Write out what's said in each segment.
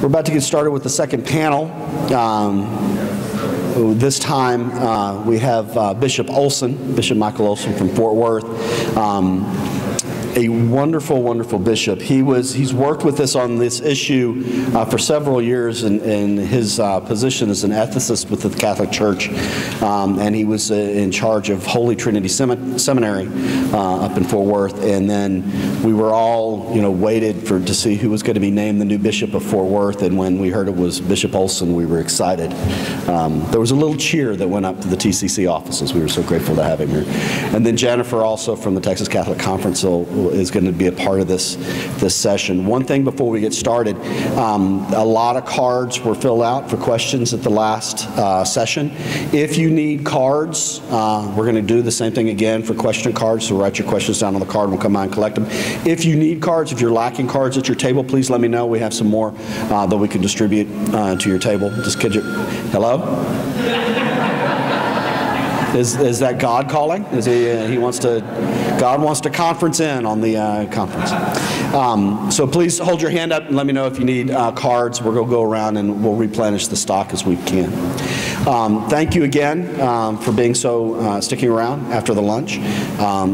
We're about to get started with the second panel. This time we have Bishop Olson, Bishop Michael Olson from Fort Worth. A wonderful, wonderful bishop. He's worked with us on this issue for several years in his position as an ethicist with the Catholic Church, and he was in charge of Holy Trinity Seminary up in Fort Worth. And then we were all, waited to see who was going to be named the new bishop of Fort Worth. And when we heard it was Bishop Olson, we were excited. There was a little cheer that went up to the TCC offices. We were so grateful to have him here. And then Jennifer, also from the Texas Catholic Conference, is going to be a part of this session. One thing before we get started, a lot of cards were filled out for questions at the last session. If you need cards, we're going to do the same thing again for question cards, so write your questions down on the card and we'll come out and collect them. If you need cards, if you're lacking cards at your table, please let me know. We have some more that we can distribute to your table. Just kid you. Hello? Is that God calling? Is God wants to conference in on the conference. So please hold your hand up and let me know if you need cards. We're going to go around and we'll replenish the stock as we can. Thank you again for being sticking around after the lunch.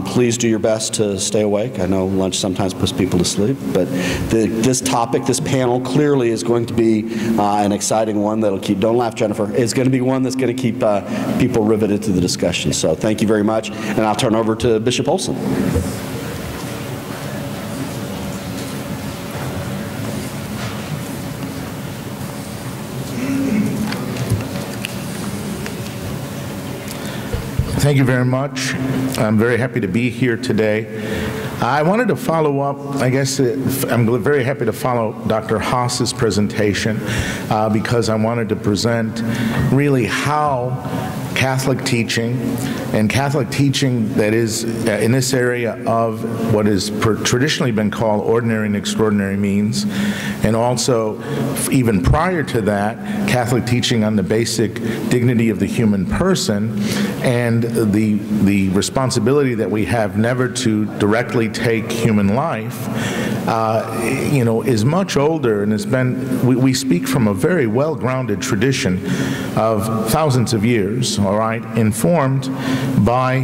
Please do your best to stay awake. I know lunch sometimes puts people to sleep, but this topic, this panel, clearly is going to be an exciting one that'll keep, don't laugh, Jennifer, it's going to be one that's going to keep people riveted to the discussion. So thank you very much, and I'll turn over to Bishop Olson. Thank you very much. I'm very happy to be here today. I wanted to follow up, I'm very happy to follow Dr. Haas's presentation because I wanted to present really how Catholic teaching, and Catholic teaching that is in this area of what has traditionally been called ordinary and extraordinary means, and also even prior to that, Catholic teaching on the basic dignity of the human person and the responsibility that we have never to directly take human life, is much older, and it's been, we speak from a very well-grounded tradition of thousands of years, all right, informed by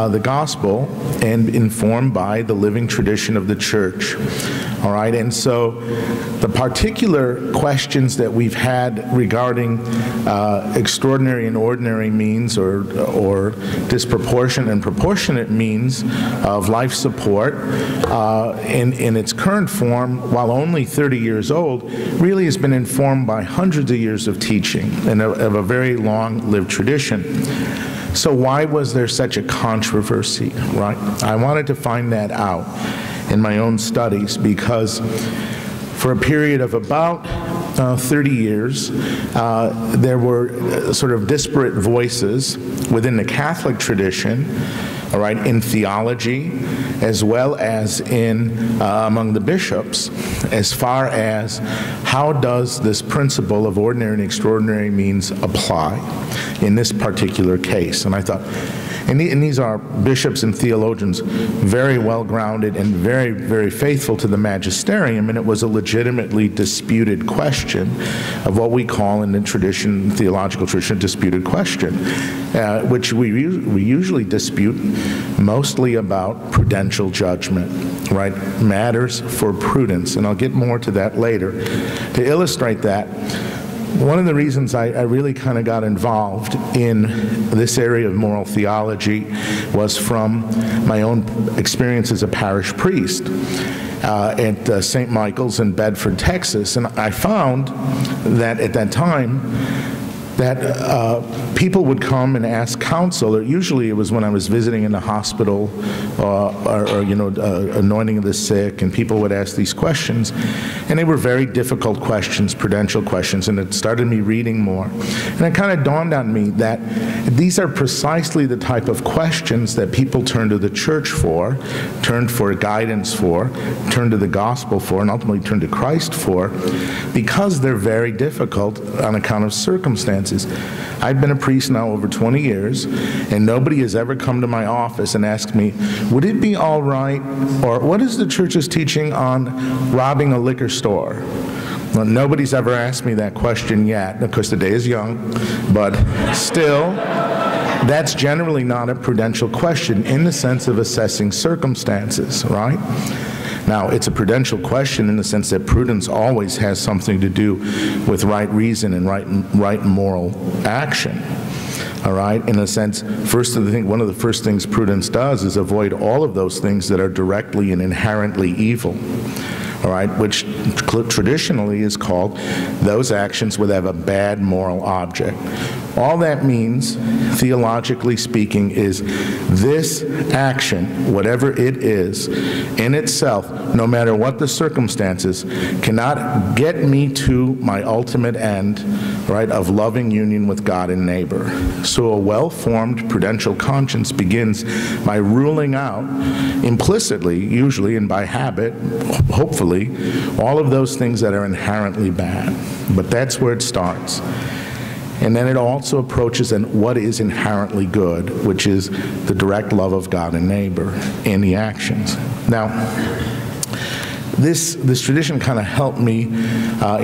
the gospel and informed by the living tradition of the church, all right. And so the particular questions that we've had regarding extraordinary and ordinary means or disproportionate and proportionate means of life support in its current form, while only 30 years old, really has been informed by hundreds of years of teaching and of a very long-lived tradition. So why was there such a controversy, right? I wanted to find that out in my own studies because for a period of about 30 years, there were sort of disparate voices within the Catholic tradition, all right, in theology, as well as in among the bishops, as far as how does this principle of ordinary and extraordinary means apply in this particular case. And I thought, and these are bishops and theologians very well grounded and very, very faithful to the magisterium, and it was a legitimately disputed question of what we call in the tradition, theological tradition, disputed question, which we usually dispute mostly about prudential judgment, right? Matters for prudence, and I'll get more to that later. To illustrate that, one of the reasons I really kind of got involved in this area of moral theology was from my own experience as a parish priest at St. Michael's in Bedford, Texas. And I found that at that time that people would come and ask counsel, or usually it was when I was visiting in the hospital or anointing the sick, and people would ask these questions. And they were very difficult questions, prudential questions, and it started me reading more. And it kind of dawned on me that these are precisely the type of questions that people turn to the church for, turn for guidance for, turn to the gospel for, and ultimately turn to Christ for, because they're very difficult on account of circumstances. I've been a priest now over 20 years, and nobody has ever come to my office and asked me, would it be all right, or what is the church's teaching on robbing a liquor store? Well, nobody's ever asked me that question yet. Of course, the day is young, but still, that's generally not a prudential question in the sense of assessing circumstances, right? Now, it's a prudential question in the sense that prudence always has something to do with right reason and right moral action. All right, in a sense, one of the first things prudence does is avoid all of those things that are directly and inherently evil. All right, which traditionally is called those actions that have a bad moral object. All that means, theologically speaking, is this action, whatever it is, in itself, no matter what the circumstances, cannot get me to my ultimate end, right, of loving union with God and neighbor. So a well-formed prudential conscience begins by ruling out, implicitly, usually, and by habit, hopefully, all of those things that are inherently bad. But that's where it starts. And then it also approaches what is inherently good, which is the direct love of God and neighbor in the actions. Now, this tradition kind of helped me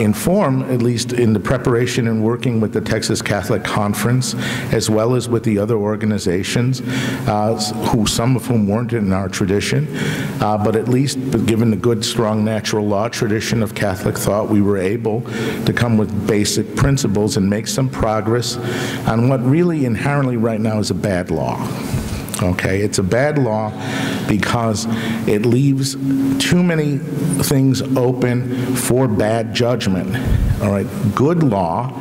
inform, at least in the preparation and working with the Texas Catholic Conference, as well as with the other organizations, some of whom weren't in our tradition, but at least given the good, strong natural law tradition of Catholic thought, we were able to come with basic principles and make some progress on what really inherently right now is a bad law. Okay, it's a bad law because it leaves too many things open for bad judgment. All right, good law,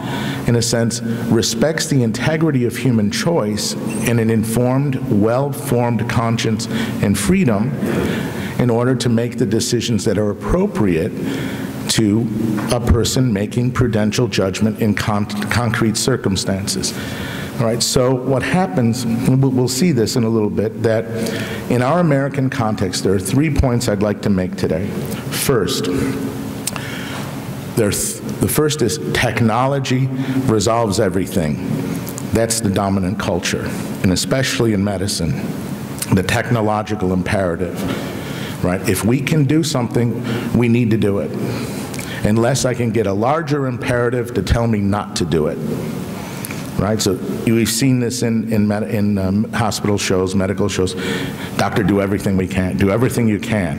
in a sense, respects the integrity of human choice and an informed, well-formed conscience and freedom in order to make the decisions that are appropriate to a person making prudential judgment in concrete circumstances. All right, so what happens, we'll see this in a little bit, that in our American context, there are 3 points I'd like to make today. First, the first is technology resolves everything. That's the dominant culture, and especially in medicine, the technological imperative, right? If we can do something, we need to do it, unless I can get a larger imperative to tell me not to do it. Right, so we've seen this in hospital shows, medical shows. Doctor, do everything we can. Do everything you can.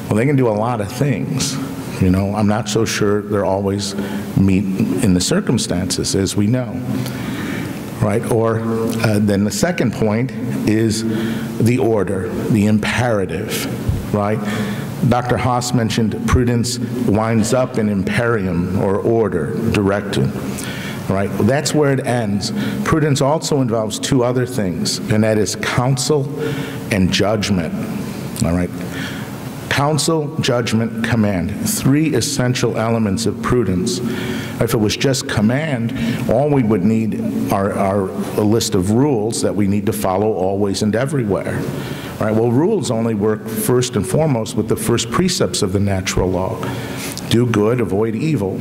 Well, they can do a lot of things. You know, I'm not so sure they're always meet in the circumstances, as we know. Right, or then the second point is the order, the imperative. Right. Dr. Haas mentioned prudence winds up in imperium or order, directive. Right? That's where it ends. Prudence also involves 2 other things, and that is counsel and judgment. All right? Counsel, judgment, command. 3 essential elements of prudence. If it was just command, all we would need are a list of rules that we need to follow always and everywhere. All right? Well, rules only work first and foremost with the first precepts of the natural law. Do good, avoid evil.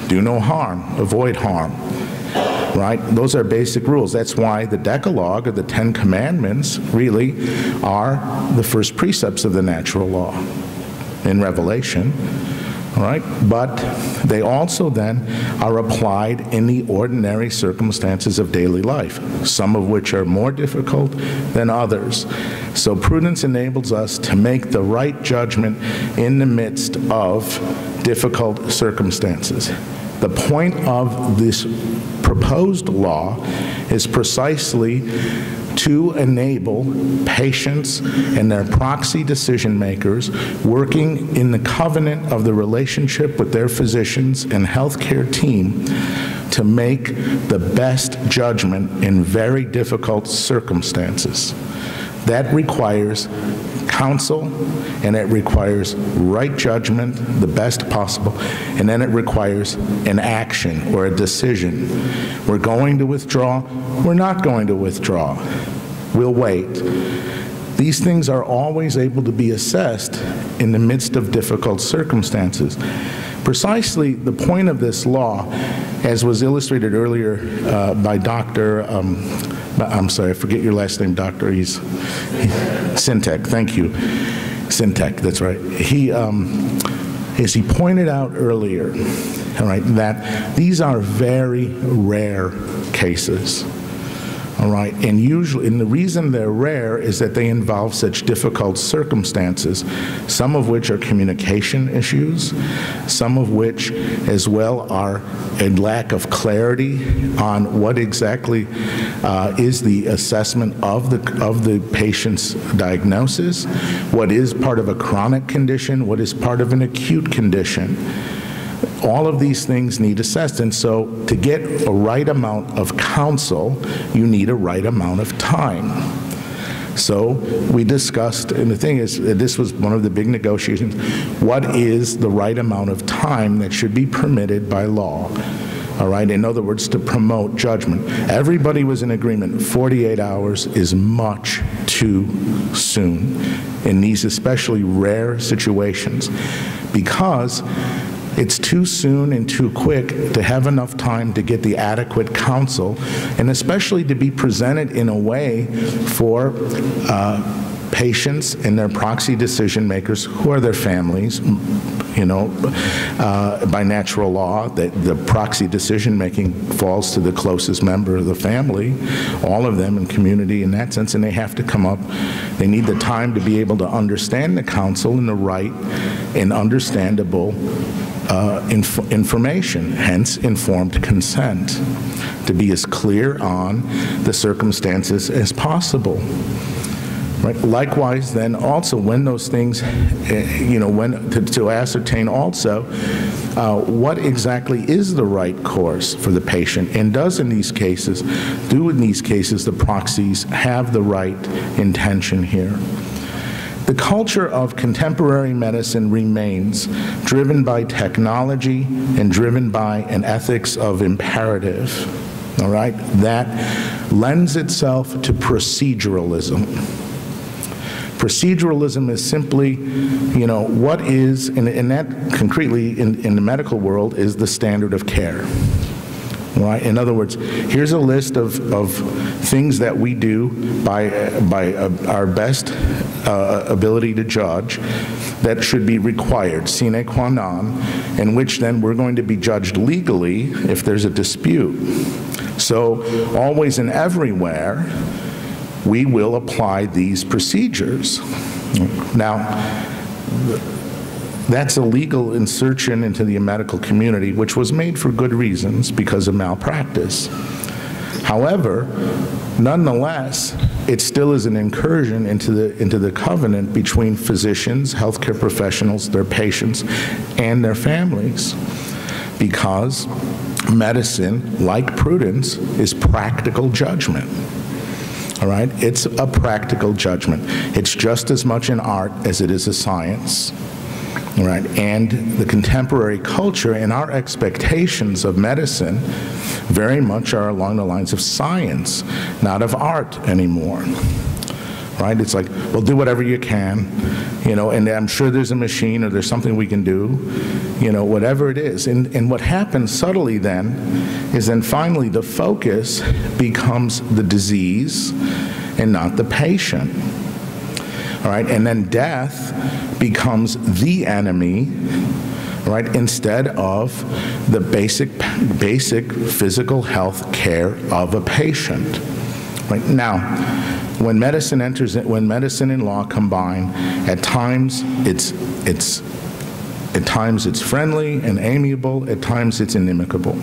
Do no harm, avoid harm. Right? Those are basic rules. That's why the Decalogue, or the 10 Commandments, really are the first precepts of the natural law in Revelation. All right? But they also then are applied in the ordinary circumstances of daily life, some of which are more difficult than others. So prudence enables us to make the right judgment in the midst of difficult circumstances. The point of this proposed law is precisely to enable patients and their proxy decision makers working in the covenant of the relationship with their physicians and healthcare team to make the best judgment in very difficult circumstances. That requires counsel, and it requires right judgment, the best possible, and then it requires an action or a decision. We're going to withdraw, we're not going to withdraw. We'll wait. These things are always able to be assessed in the midst of difficult circumstances. Precisely the point of this law, as was illustrated earlier by Dr. I'm sorry, I forget your last name, Doctor. He's Sintek. Thank you. Sintek, that's right. is he pointed out earlier, all right, that these are very rare cases. All right, and usually, and the reason they're rare is that they involve such difficult circumstances, some of which are communication issues, some of which as well are a lack of clarity on what exactly is the assessment of the patient's diagnosis, what is part of a chronic condition, what is part of an acute condition. All of these things need assessed, and so to get a right amount of counsel, you need a right amount of time. So we discussed, and the thing is, this was one of the big negotiations, what is the right amount of time that should be permitted by law? All right, in other words, to promote judgment. Everybody was in agreement, 48 hours is much too soon in these especially rare situations, because it's too soon and too quick to have enough time to get the adequate counsel, and especially to be presented in a way for patients and their proxy decision makers, who are their families. You know, by natural law, that the proxy decision making falls to the closest member of the family, all of them in community in that sense, and they have to come up. They need the time to be able to understand the counsel in the right and understandable information, hence informed consent, to be as clear on the circumstances as possible. Right. Likewise, then also when those things, you know, when to ascertain also what exactly is the right course for the patient, and do in these cases the proxies have the right intention here. The culture of contemporary medicine remains driven by technology and driven by an ethics of imperative, all right, that lends itself to proceduralism. Proceduralism is simply, you know, what is, and that concretely in the medical world is the standard of care. Right? In other words, here's a list of things that we do by our best ability to judge that should be required, sine qua non, in which then we're going to be judged legally if there's a dispute. So always and everywhere, we will apply these procedures. Now, that's a legal insertion into the medical community, which was made for good reasons because of malpractice. However, nonetheless, it still is an incursion into the covenant between physicians, healthcare professionals, their patients, and their families, because medicine, like prudence, is practical judgment. All right, it's a practical judgment. It's just as much an art as it is a science. All right, and the contemporary culture and our expectations of medicine very much are along the lines of science, not of art anymore. Right? It's like, well, do whatever you can, you know, and I'm sure there's a machine or there's something we can do, you know, whatever it is. And what happens subtly then is then finally the focus becomes the disease and not the patient. All right, and then death becomes the enemy, right, instead of the basic physical health care of a patient. Right? Now, when medicine and law combine, at times it's friendly and amiable, at times it's inimical.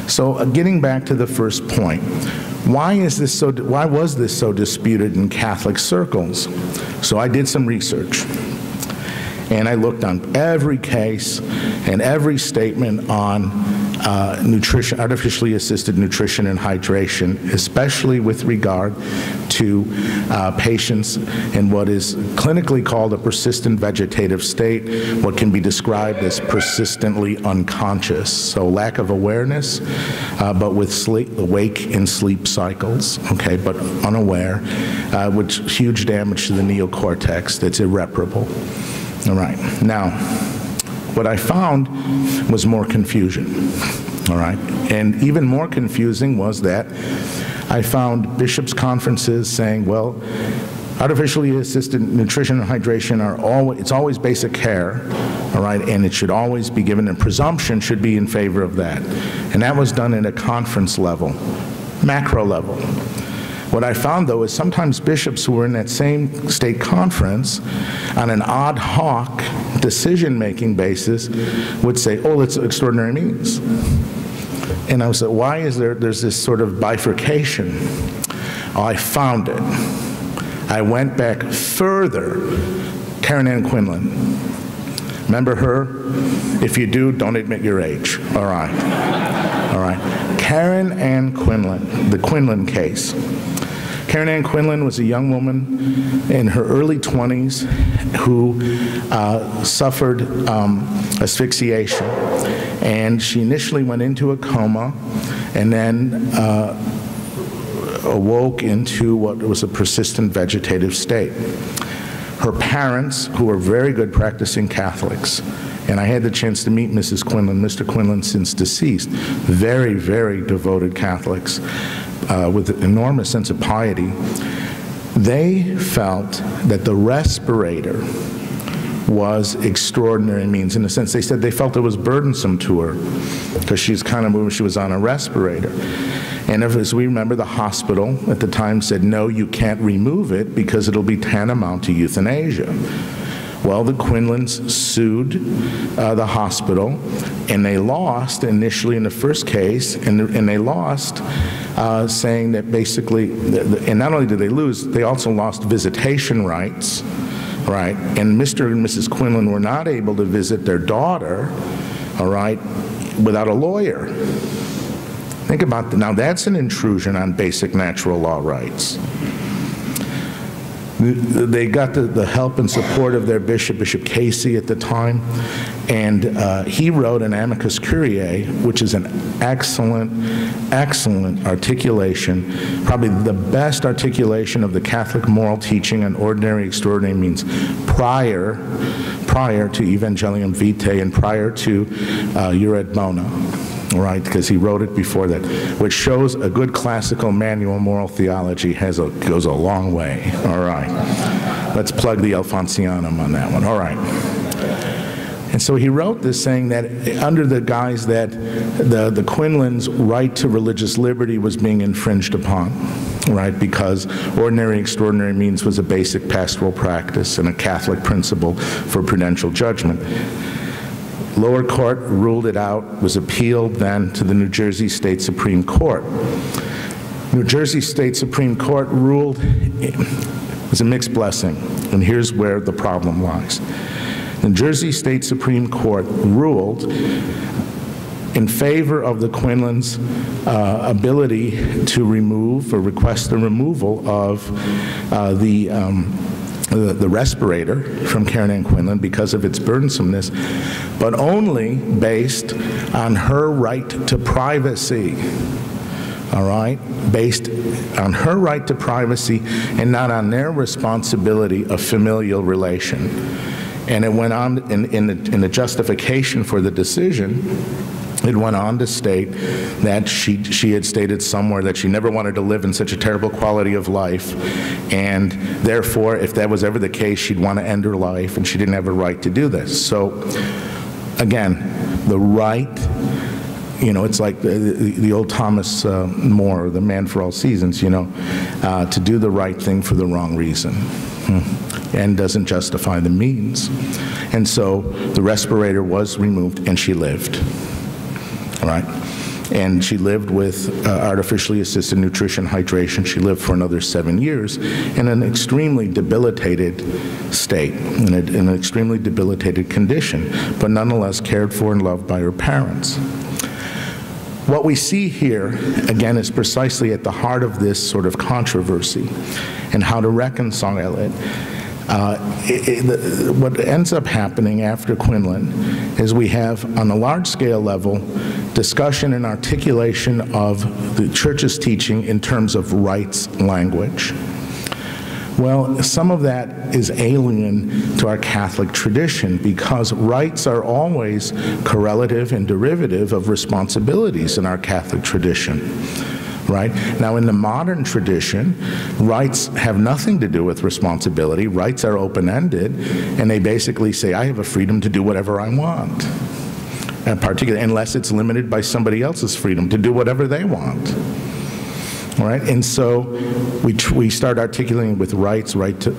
So getting back to the first point, why was this so disputed in Catholic circles? So I did some research, and I looked on every case and every statement on nutrition, artificially assisted nutrition and hydration, especially with regard to patients in what is clinically called a persistent vegetative state, what can be described as persistently unconscious. So lack of awareness, but with wake and sleep cycles, okay, but unaware, which huge damage to the neocortex that's irreparable. All right, now, what I found was more confusion, all right? And even more confusing was that I found bishops' conferences saying, well, Artificially assisted nutrition and hydration it's always basic care, all right, and it should always be given, and presumption should be in favor of that. And that was done at a conference level, macro level. What I found, though, is sometimes bishops who were in that same state conference on an ad hoc decision-making basis would say, oh, it's extraordinary means. And I was like, why is there's this sort of bifurcation? Oh, I found it. I went back further. Karen Ann Quinlan. Remember her? If you do, don't admit your age. All right. All right. Karen Ann Quinlan, the Quinlan case. Karen Ann Quinlan was a young woman in her early 20s who suffered asphyxiation. And she initially went into a coma and then awoke into what was a persistent vegetative state. Her parents, who were very good practicing Catholics, and I had the chance to meet Mrs. Quinlan, Mr. Quinlan since deceased, very, very devoted Catholics with an enormous sense of piety. They felt that the respirator was extraordinary means. In a sense, they said they felt it was burdensome to her because she's kind of moving, she was on a respirator. And as we remember, the hospital at the time said, no, you can't remove it because it'll be tantamount to euthanasia. Well, the Quinlans sued the hospital, and they lost initially in the first case, and they lost saying that basically, and not only did they lose, they also lost visitation rights, right? And Mr. and Mrs. Quinlan were not able to visit their daughter, all right, without a lawyer. Think about that. Now that's an intrusion on basic natural law rights. They got the help and support of their bishop, Bishop Casey at the time, and he wrote an amicus curiae, which is an excellent, excellent articulation, probably the best articulation of the Catholic moral teaching on ordinary, extraordinary means prior to Evangelium Vitae and prior to Jura et Bona. Right, because he wrote it before that, which shows a good classical manual moral theology goes a long way. All right, let's plug the Alfonsianum on that one. All right. And so he wrote this saying that under the guise that the Quinlan's right to religious liberty was being infringed upon, right, because ordinary extraordinary means was a basic pastoral practice and a Catholic principle for prudential judgment. Lower court ruled it out, was appealed then to the New Jersey State Supreme Court. New Jersey State Supreme Court ruled, it was a mixed blessing, and here's where the problem lies. The New Jersey State Supreme Court ruled in favor of the Quinlan's ability to remove or request the removal of the respirator from Karen Ann Quinlan because of its burdensomeness, but only based on her right to privacy, all right? Based on her right to privacy and not on their responsibility of familial relation. And it went on in the justification for the decision, it went on to state that she had stated somewhere that she never wanted to live in such a terrible quality of life, and therefore, if that was ever the case, she'd want to end her life, and she didn't have a right to do this. So, again, the right, you know, it's like the old Thomas More, the Man for All Seasons, you know, to do the right thing for the wrong reason. And doesn't justify the means. And so the respirator was removed, and she lived. All right, and she lived with artificially assisted nutrition, hydration. She lived for another 7 years in an extremely debilitated state, in an extremely debilitated condition, but nonetheless cared for and loved by her parents. What we see here, again, is precisely at the heart of this sort of controversy and how to reconcile it. What ends up happening after Quinlan is we have, on a large-scale level, discussion and articulation of the Church's teaching in terms of rights language. Well, some of that is alien to our Catholic tradition because rights are always correlative and derivative of responsibilities in our Catholic tradition. right? Now, in the modern tradition, rights have nothing to do with responsibility. Rights are open-ended, and they basically say, I have a freedom to do whatever I want, and particularly unless it's limited by somebody else's freedom to do whatever they want. All right, and so we start articulating with rights, right to,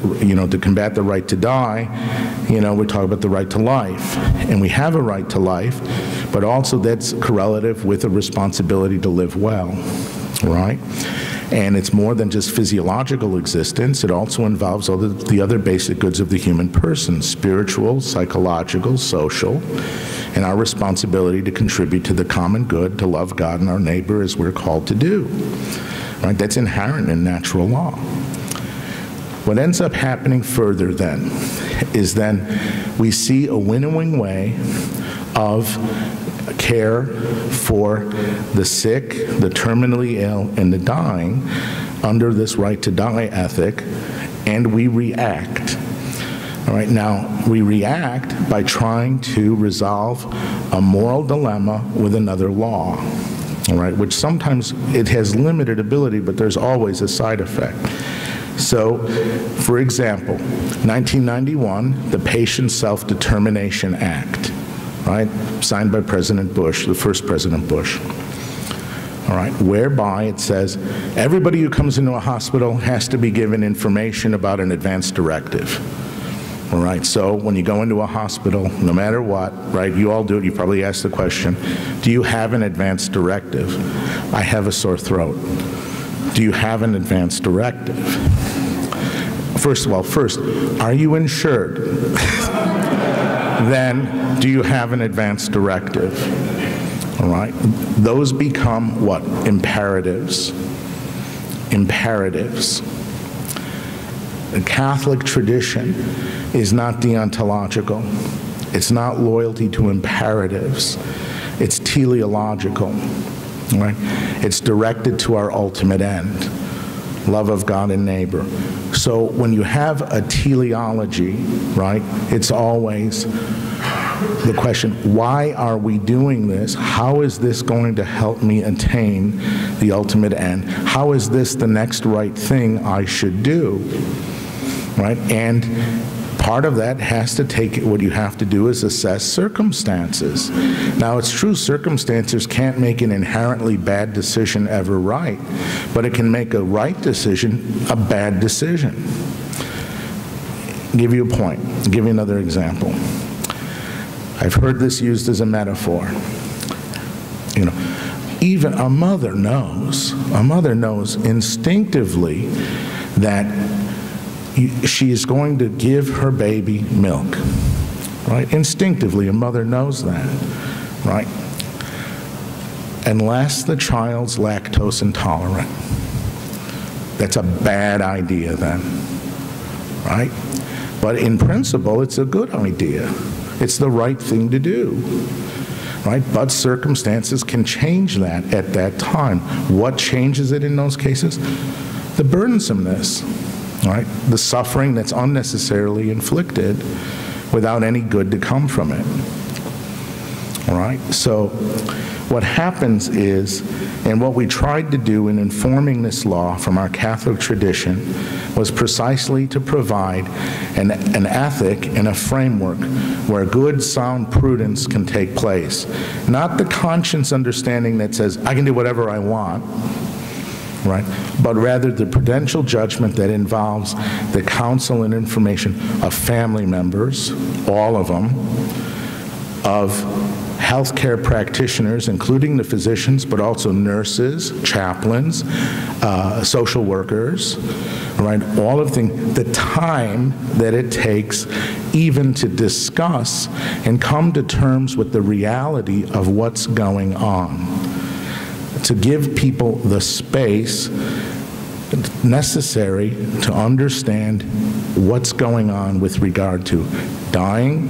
to combat the right to die. We talk about the right to life, and we have a right to life, but also that's correlative with a responsibility to live well, right? And it's more than just physiological existence. It also involves all the other basic goods of the human person: spiritual, psychological, social, and our responsibility to contribute to the common good, to love God and our neighbor as we're called to do. Right? That's inherent in natural law. What ends up happening further then is we see a winnowing way of care for the sick, the terminally ill, and the dying under this right to die ethic, and we react. All right, now we react by trying to resolve a moral dilemma with another law. All right, which sometimes it has limited ability, but there's always a side effect. So, for example, 1991, the Patient Self-Determination Act, right, signed by President Bush, the first President Bush, all right, whereby it says everybody who comes into a hospital has to be given information about an advance directive. All right, so when you go into a hospital, no matter what, right, you all do it, you probably ask the question, do you have an advance directive? I have a sore throat. Do you have an advance directive? First of all, are you insured? Then, do you have an advance directive? All right, those become what? Imperatives. Imperatives. The Catholic tradition is not deontological. It's not loyalty to imperatives. It's teleological, right? It's directed to our ultimate end, love of God and neighbor. So when you have a teleology, right, it's always the question, why are we doing this? How is this going to help me attain the ultimate end? How is this the next right thing I should do? Right? And part of that has to take, what you have to do is assess circumstances. Now, it's true circumstances can't make an inherently bad decision ever right, but it can make a right decision a bad decision. I'll give you a point. I'll give you another example. I've heard this used as a metaphor. Even a mother knows instinctively that she is going to give her baby milk, right? Instinctively, a mother knows that, right? Unless the child's lactose intolerant. That's a bad idea then, right? But in principle, it's a good idea. It's the right thing to do, right? But circumstances can change that at that time. What changes it in those cases? The burdensomeness. Right? The suffering that's unnecessarily inflicted without any good to come from it. All right? So what happens is, and what we tried to do in informing this law from our Catholic tradition was precisely to provide an ethic and a framework where good, sound prudence can take place. Not the conscience understanding that says, I can do whatever I want, right? But rather the prudential judgment that involves the counsel and information of family members, all of them, of healthcare practitioners, including the physicians, but also nurses, chaplains, social workers, right? All of the time that it takes even to discuss and come to terms with the reality of what's going on, to give people the space necessary to understand what's going on with regard to dying,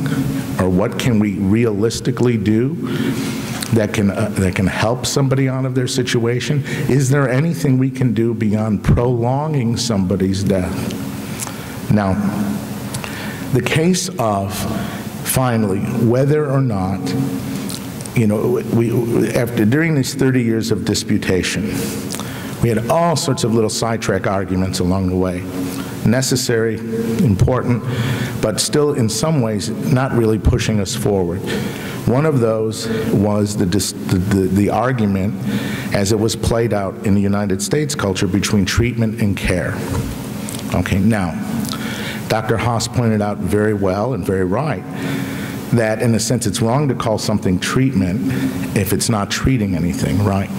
or what can we realistically do that can help somebody out of their situation. Is there anything we can do beyond prolonging somebody's death? Now, the case of, finally, whether or not, during these 30 years of disputation, We had all sorts of little sidetrack arguments along the way. Necessary, important, but still in some ways not really pushing us forward. One of those was the argument as it was played out in the United States culture between treatment and care. Okay, now, Dr. Haas pointed out very well and very right that in a sense it's wrong to call something treatment if it's not treating anything, right?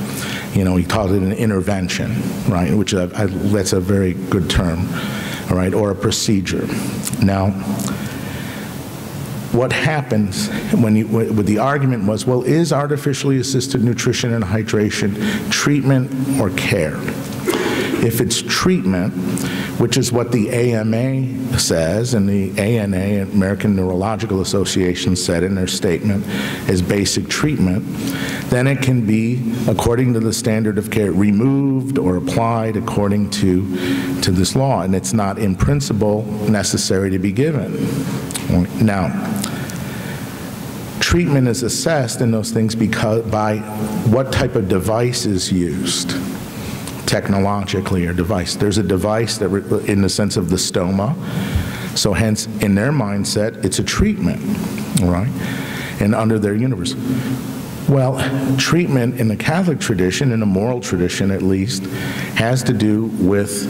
You know, he called it an intervention, right, which that's a very good term, all right, or a procedure. Now, what happens when the argument was, well, is artificially assisted nutrition and hydration treatment or care? If it's treatment, which is what the AMA says, and the ANA, American Neurological Association, said in their statement as basic treatment, then it can be, according to the standard of care, removed or applied according to this law, and it's not in principle necessary to be given. Now, treatment is assessed in those things by what type of device is used. Technologically, or device. There's a device that, in the sense of the stoma, so hence, in their mindset, it's a treatment, all right, and under their universe. Well, treatment in the Catholic tradition, in the moral tradition at least, has to do with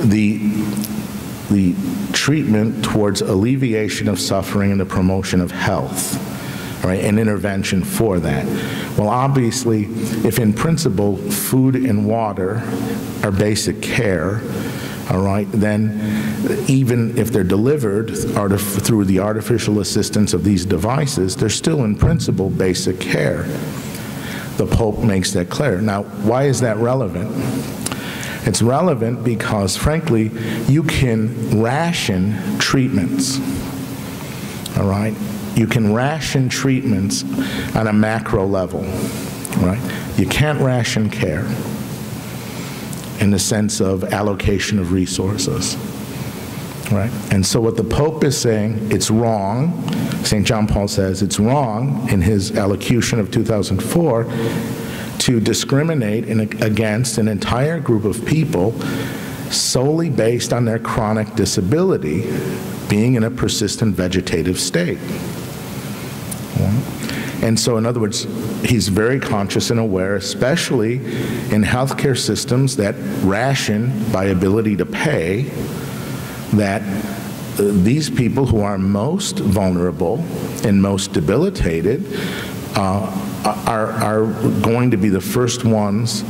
the treatment towards alleviation of suffering and the promotion of health. Right, an intervention for that. Well, obviously, if in principle food and water are basic care, all right, then even if they're delivered through the artificial assistance of these devices, they're still in principle basic care. The Pope makes that clear. Now, why is that relevant? It's relevant because, frankly, you can ration treatments, all right? You can ration treatments on a macro level, right? You can't ration care in the sense of allocation of resources, right? And so what the Pope is saying, it's wrong. St. John Paul says it's wrong in his allocution of 2004 to discriminate against an entire group of people solely based on their chronic disability being in a persistent vegetative state. And so, in other words, he's very conscious and aware, especially in healthcare systems that ration by ability to pay, that these people who are most vulnerable and most debilitated are going to be the first ones,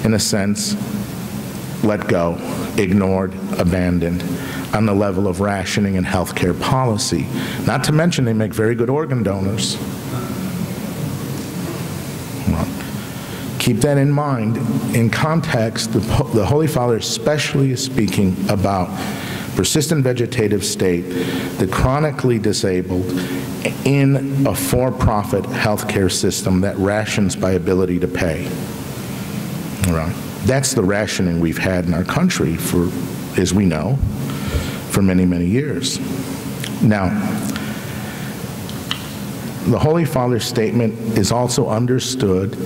in a sense, let go, ignored, abandoned on the level of rationing and healthcare policy. Not to mention they make very good organ donors. Well, keep that in mind. In context, the Holy Father especially is speaking about persistent vegetative state, the chronically disabled, in a for-profit healthcare system that rations by ability to pay. All right. That's the rationing we've had in our country for, as we know, for many, many years. Now, the Holy Father's statement is also understood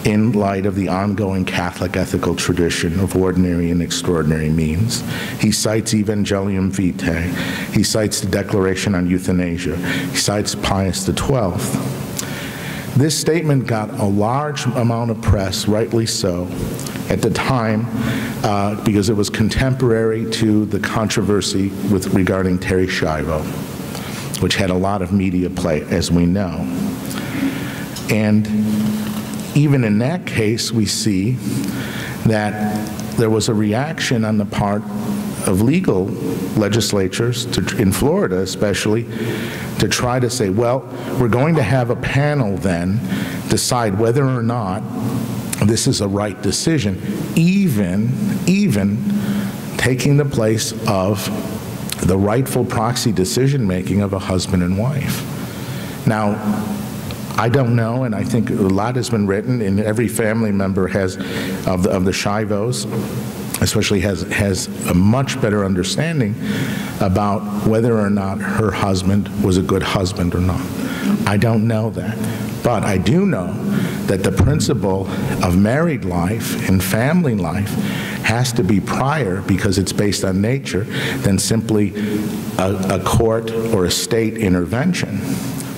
in light of the ongoing Catholic ethical tradition of ordinary and extraordinary means. He cites Evangelium Vitae. He cites the Declaration on Euthanasia. He cites Pius XII. This statement got a large amount of press, rightly so, at the time because it was contemporary to the controversy regarding Terri Schiavo, which had a lot of media play, as we know. And even in that case, we see that there was a reaction on the part of legal legislatures, in Florida especially, to try to say, well, we're going to have a panel then decide whether or not this is a right decision, even taking the place of the rightful proxy decision-making of a husband and wife. Now, I don't know, and I think a lot has been written, and every family member has, of the Schiavos, especially has a much better understanding about whether or not her husband was a good husband or not. I don't know that. But I do know that the principle of married life and family life has to be prior, because it's based on nature, than simply a court or a state intervention.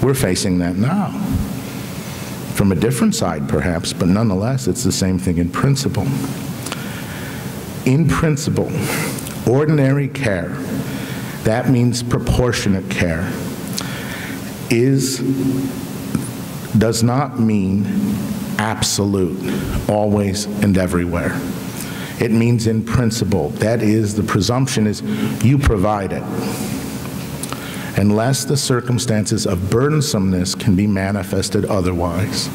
We're facing that now. From a different side, perhaps, but nonetheless, it's the same thing in principle. In principle, ordinary care, that means proportionate care, does not mean absolute, always and everywhere. It means in principle. That is, the presumption is you provide it, unless the circumstances of burdensomeness can be manifested otherwise.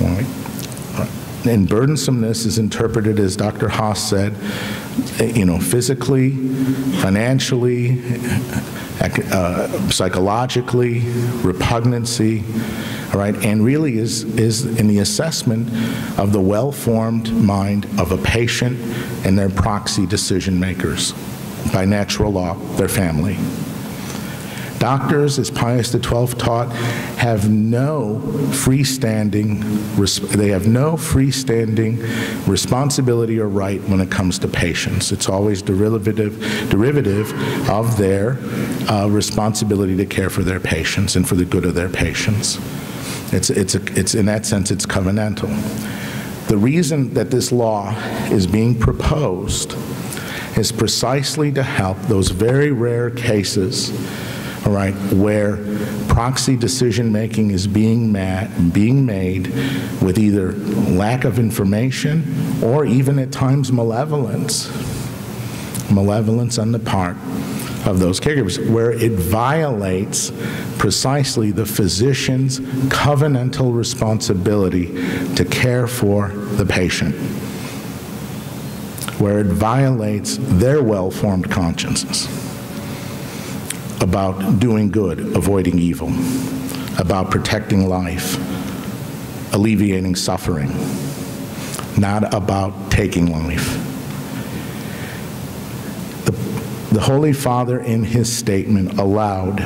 All right? And burdensomeness is interpreted, as Dr. Haas said, physically, financially, psychologically, repugnancy, all right, and really is in the assessment of the well-formed mind of a patient and their proxy decision makers, by natural law, their family. Doctors, as Pius XII taught, have no freestanding responsibility or right when it comes to patients. It's always derivative of their responsibility to care for their patients and for the good of their patients. It's in that sense, it's covenantal. The reason that this law is being proposed is precisely to help those very rare cases, all right, where proxy decision-making is being made with either lack of information or even at times malevolence on the part of those caregivers, where it violates precisely the physician's covenantal responsibility to care for the patient, where it violates their well-formed consciences about doing good, avoiding evil, about protecting life, alleviating suffering, not about taking life. The Holy Father, in his statement, allowed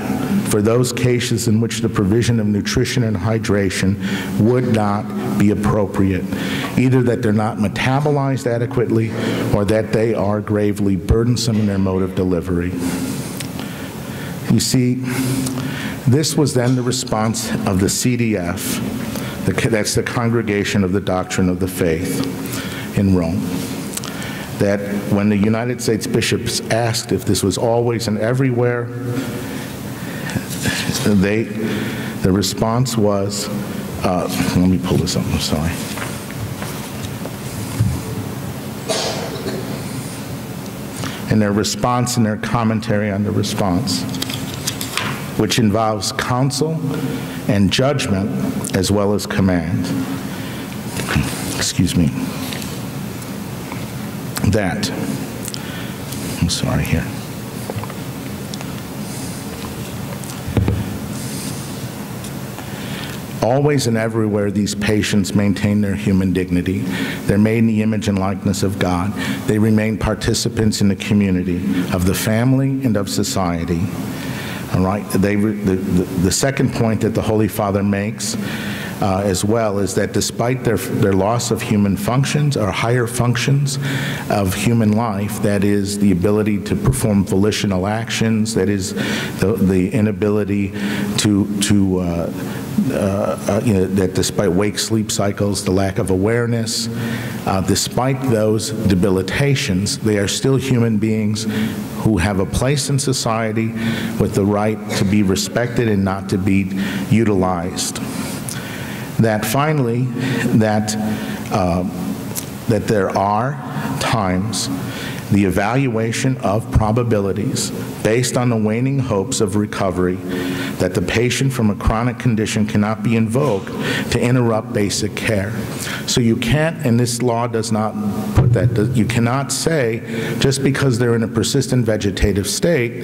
for those cases in which the provision of nutrition and hydration would not be appropriate, either that they're not metabolized adequately or that they are gravely burdensome in their mode of delivery. You see, this was then the response of the CDF, that's the Congregation of the Doctrine of the Faith in Rome, that when the United States bishops asked if this was always and everywhere, the response was, let me pull this up, I'm sorry. And their response and their commentary on the response, which involves counsel and judgment as well as command. Excuse me. That, I'm sorry here. Always and everywhere, these patients maintain their human dignity. They're made in the image and likeness of God. They remain participants in the community of the family and of society. All right. The second point that the Holy Father makes as well is that despite their loss of human functions or higher functions of human life, that is the ability to perform volitional actions, that is the inability that despite wake-sleep cycles, the lack of awareness, despite those debilitations, they are still human beings who have a place in society with the right to be respected and not to be utilized. That finally, that there are times the evaluation of probabilities based on the waning hopes of recovery, that the patient from a chronic condition cannot be invoked to interrupt basic care. So you can't, and this law does not put that, you cannot say just because they're in a persistent vegetative state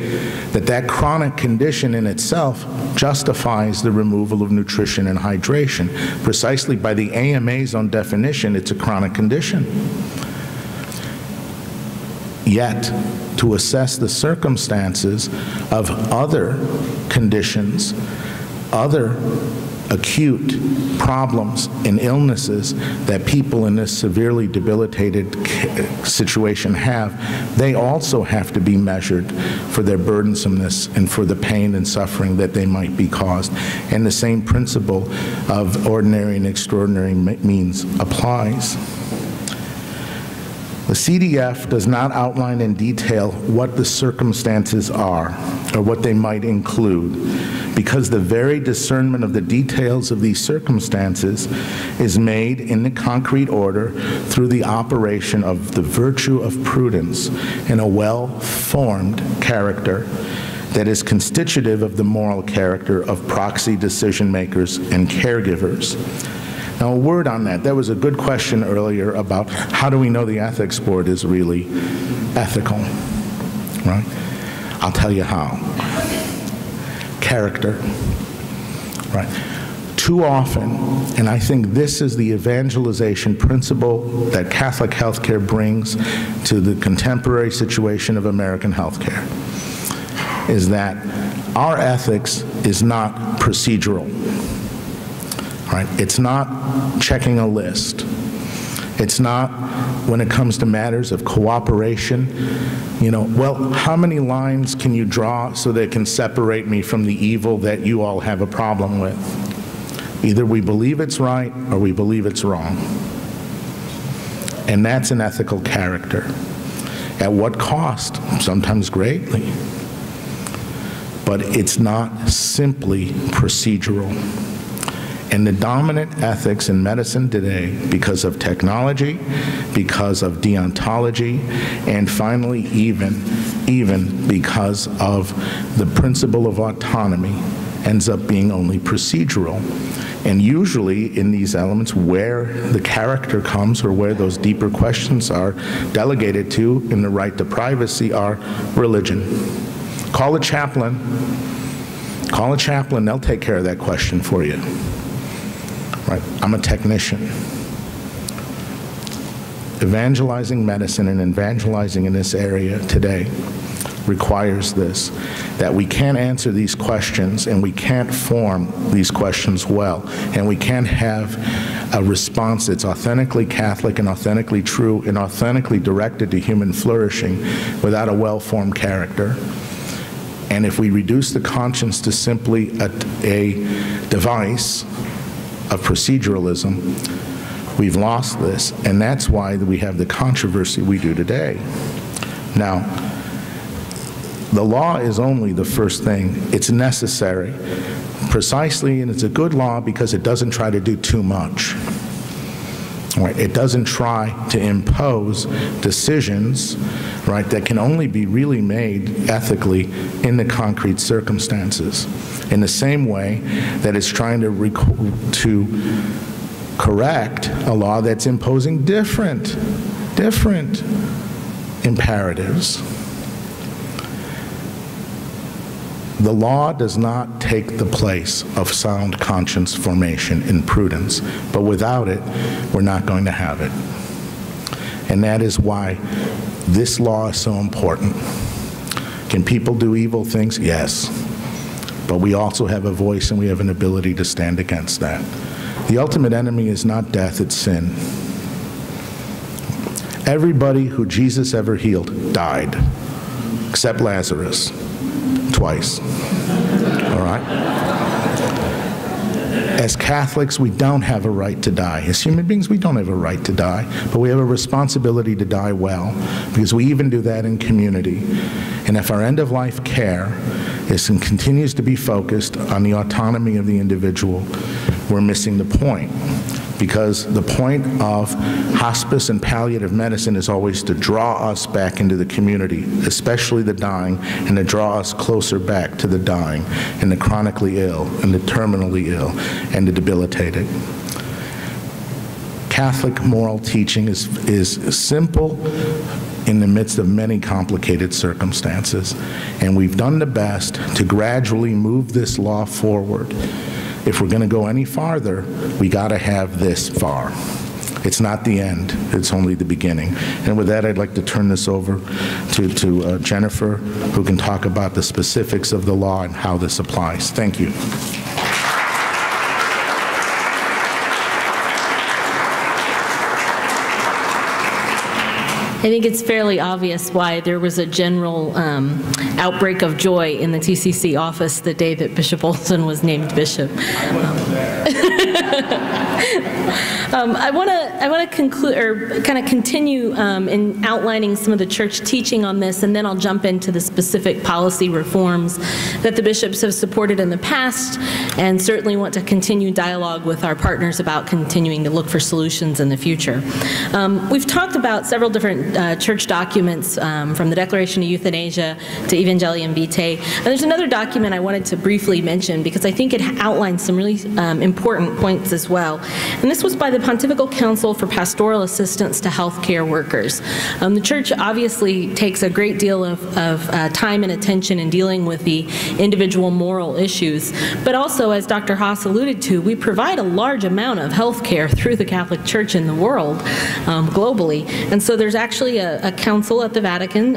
that chronic condition in itself justifies the removal of nutrition and hydration. Precisely by the AMA's own definition, it's a chronic condition. Yet, to assess the circumstances of other conditions, other acute problems and illnesses that people in this severely debilitated situation have, they also have to be measured for their burdensomeness and for the pain and suffering that they might be caused. And the same principle of ordinary and extraordinary means applies. The CDF does not outline in detail what the circumstances are or what they might include, because the very discernment of the details of these circumstances is made in the concrete order through the operation of the virtue of prudence in a well-formed character that is constitutive of the moral character of proxy decision makers and caregivers. Now, a word on that. There was a good question earlier about how do we know the ethics board is really ethical, right? I'll tell you how. Character, right? Too often, and I think this is the evangelization principle that Catholic healthcare brings to the contemporary situation of American healthcare, is that our ethics is not procedural. Right? It's not checking a list. It's not, when it comes to matters of cooperation, well, how many lines can you draw so that it can separate me from the evil that you all have a problem with? Either we believe it's right or we believe it's wrong. And that's an ethical character. At what cost? Sometimes greatly. But it's not simply procedural. And the dominant ethics in medicine today, because of technology, because of deontology, and finally even because of the principle of autonomy, ends up being only procedural. And usually in these elements where the character comes or where those deeper questions are delegated to in the right to privacy are religion. Call a chaplain. Call a chaplain, they'll take care of that question for you. Right? I'm a technician. Evangelizing medicine and evangelizing in this area today requires this, that we can't answer these questions and we can't form these questions well, and we can't have a response that's authentically Catholic and authentically true and authentically directed to human flourishing without a well-formed character. And if we reduce the conscience to simply a device of proceduralism, we've lost this, and that's why we have the controversy we do today. Now, the law is only the first thing. It's necessary, precisely, and it's a good law because it doesn't try to do too much. Right? It doesn't try to impose decisions, right, that can only be really made ethically in the concrete circumstances. In the same way that it's trying to correct a law that's imposing different imperatives. The law does not take the place of sound conscience formation in prudence, but without it, we're not going to have it. And that is why this law is so important. Can people do evil things? Yes. But we also have a voice and we have an ability to stand against that. The ultimate enemy is not death, it's sin. Everybody who Jesus ever healed died, except Lazarus. Twice. All right? As Catholics, we don't have a right to die. As human beings, we don't have a right to die, but we have a responsibility to die well, because we even do that in community. And if our end-of-life care is and continues to be focused on the autonomy of the individual, we're missing the point. Because the point of hospice and palliative medicine is always to draw us back into the community, especially the dying, and to draw us closer back to the dying and the chronically ill and the terminally ill and the debilitated. Catholic moral teaching is simple in the midst of many complicated circumstances, and we've done the best to gradually move this law forward. If we're going to go any farther, we got to have this far. It's not the end, it's only the beginning. And with that, I'd like to turn this over to Jennifer, who can talk about the specifics of the law and how this applies. Thank you. I think it's fairly obvious why there was a general outbreak of joy in the TCC office the day that Bishop Olson was named bishop. I want to conclude or kind of continue in outlining some of the church teaching on this, and then I'll jump into the specific policy reforms that the bishops have supported in the past, and certainly want to continue dialogue with our partners about continuing to look for solutions in the future. We've talked about several different church documents, from the Declaration of Euthanasia to Evangelium Vitae. And there's another document I wanted to briefly mention because I think it outlines some really important points as well. And this was by the Pontifical Council for Pastoral Assistance to Healthcare Workers. The church obviously takes a great deal of time and attention in dealing with the individual moral issues, but also, as Dr. Haas alluded to, we provide a large amount of health care through the Catholic Church in the world, globally. And so there's actually a council at the Vatican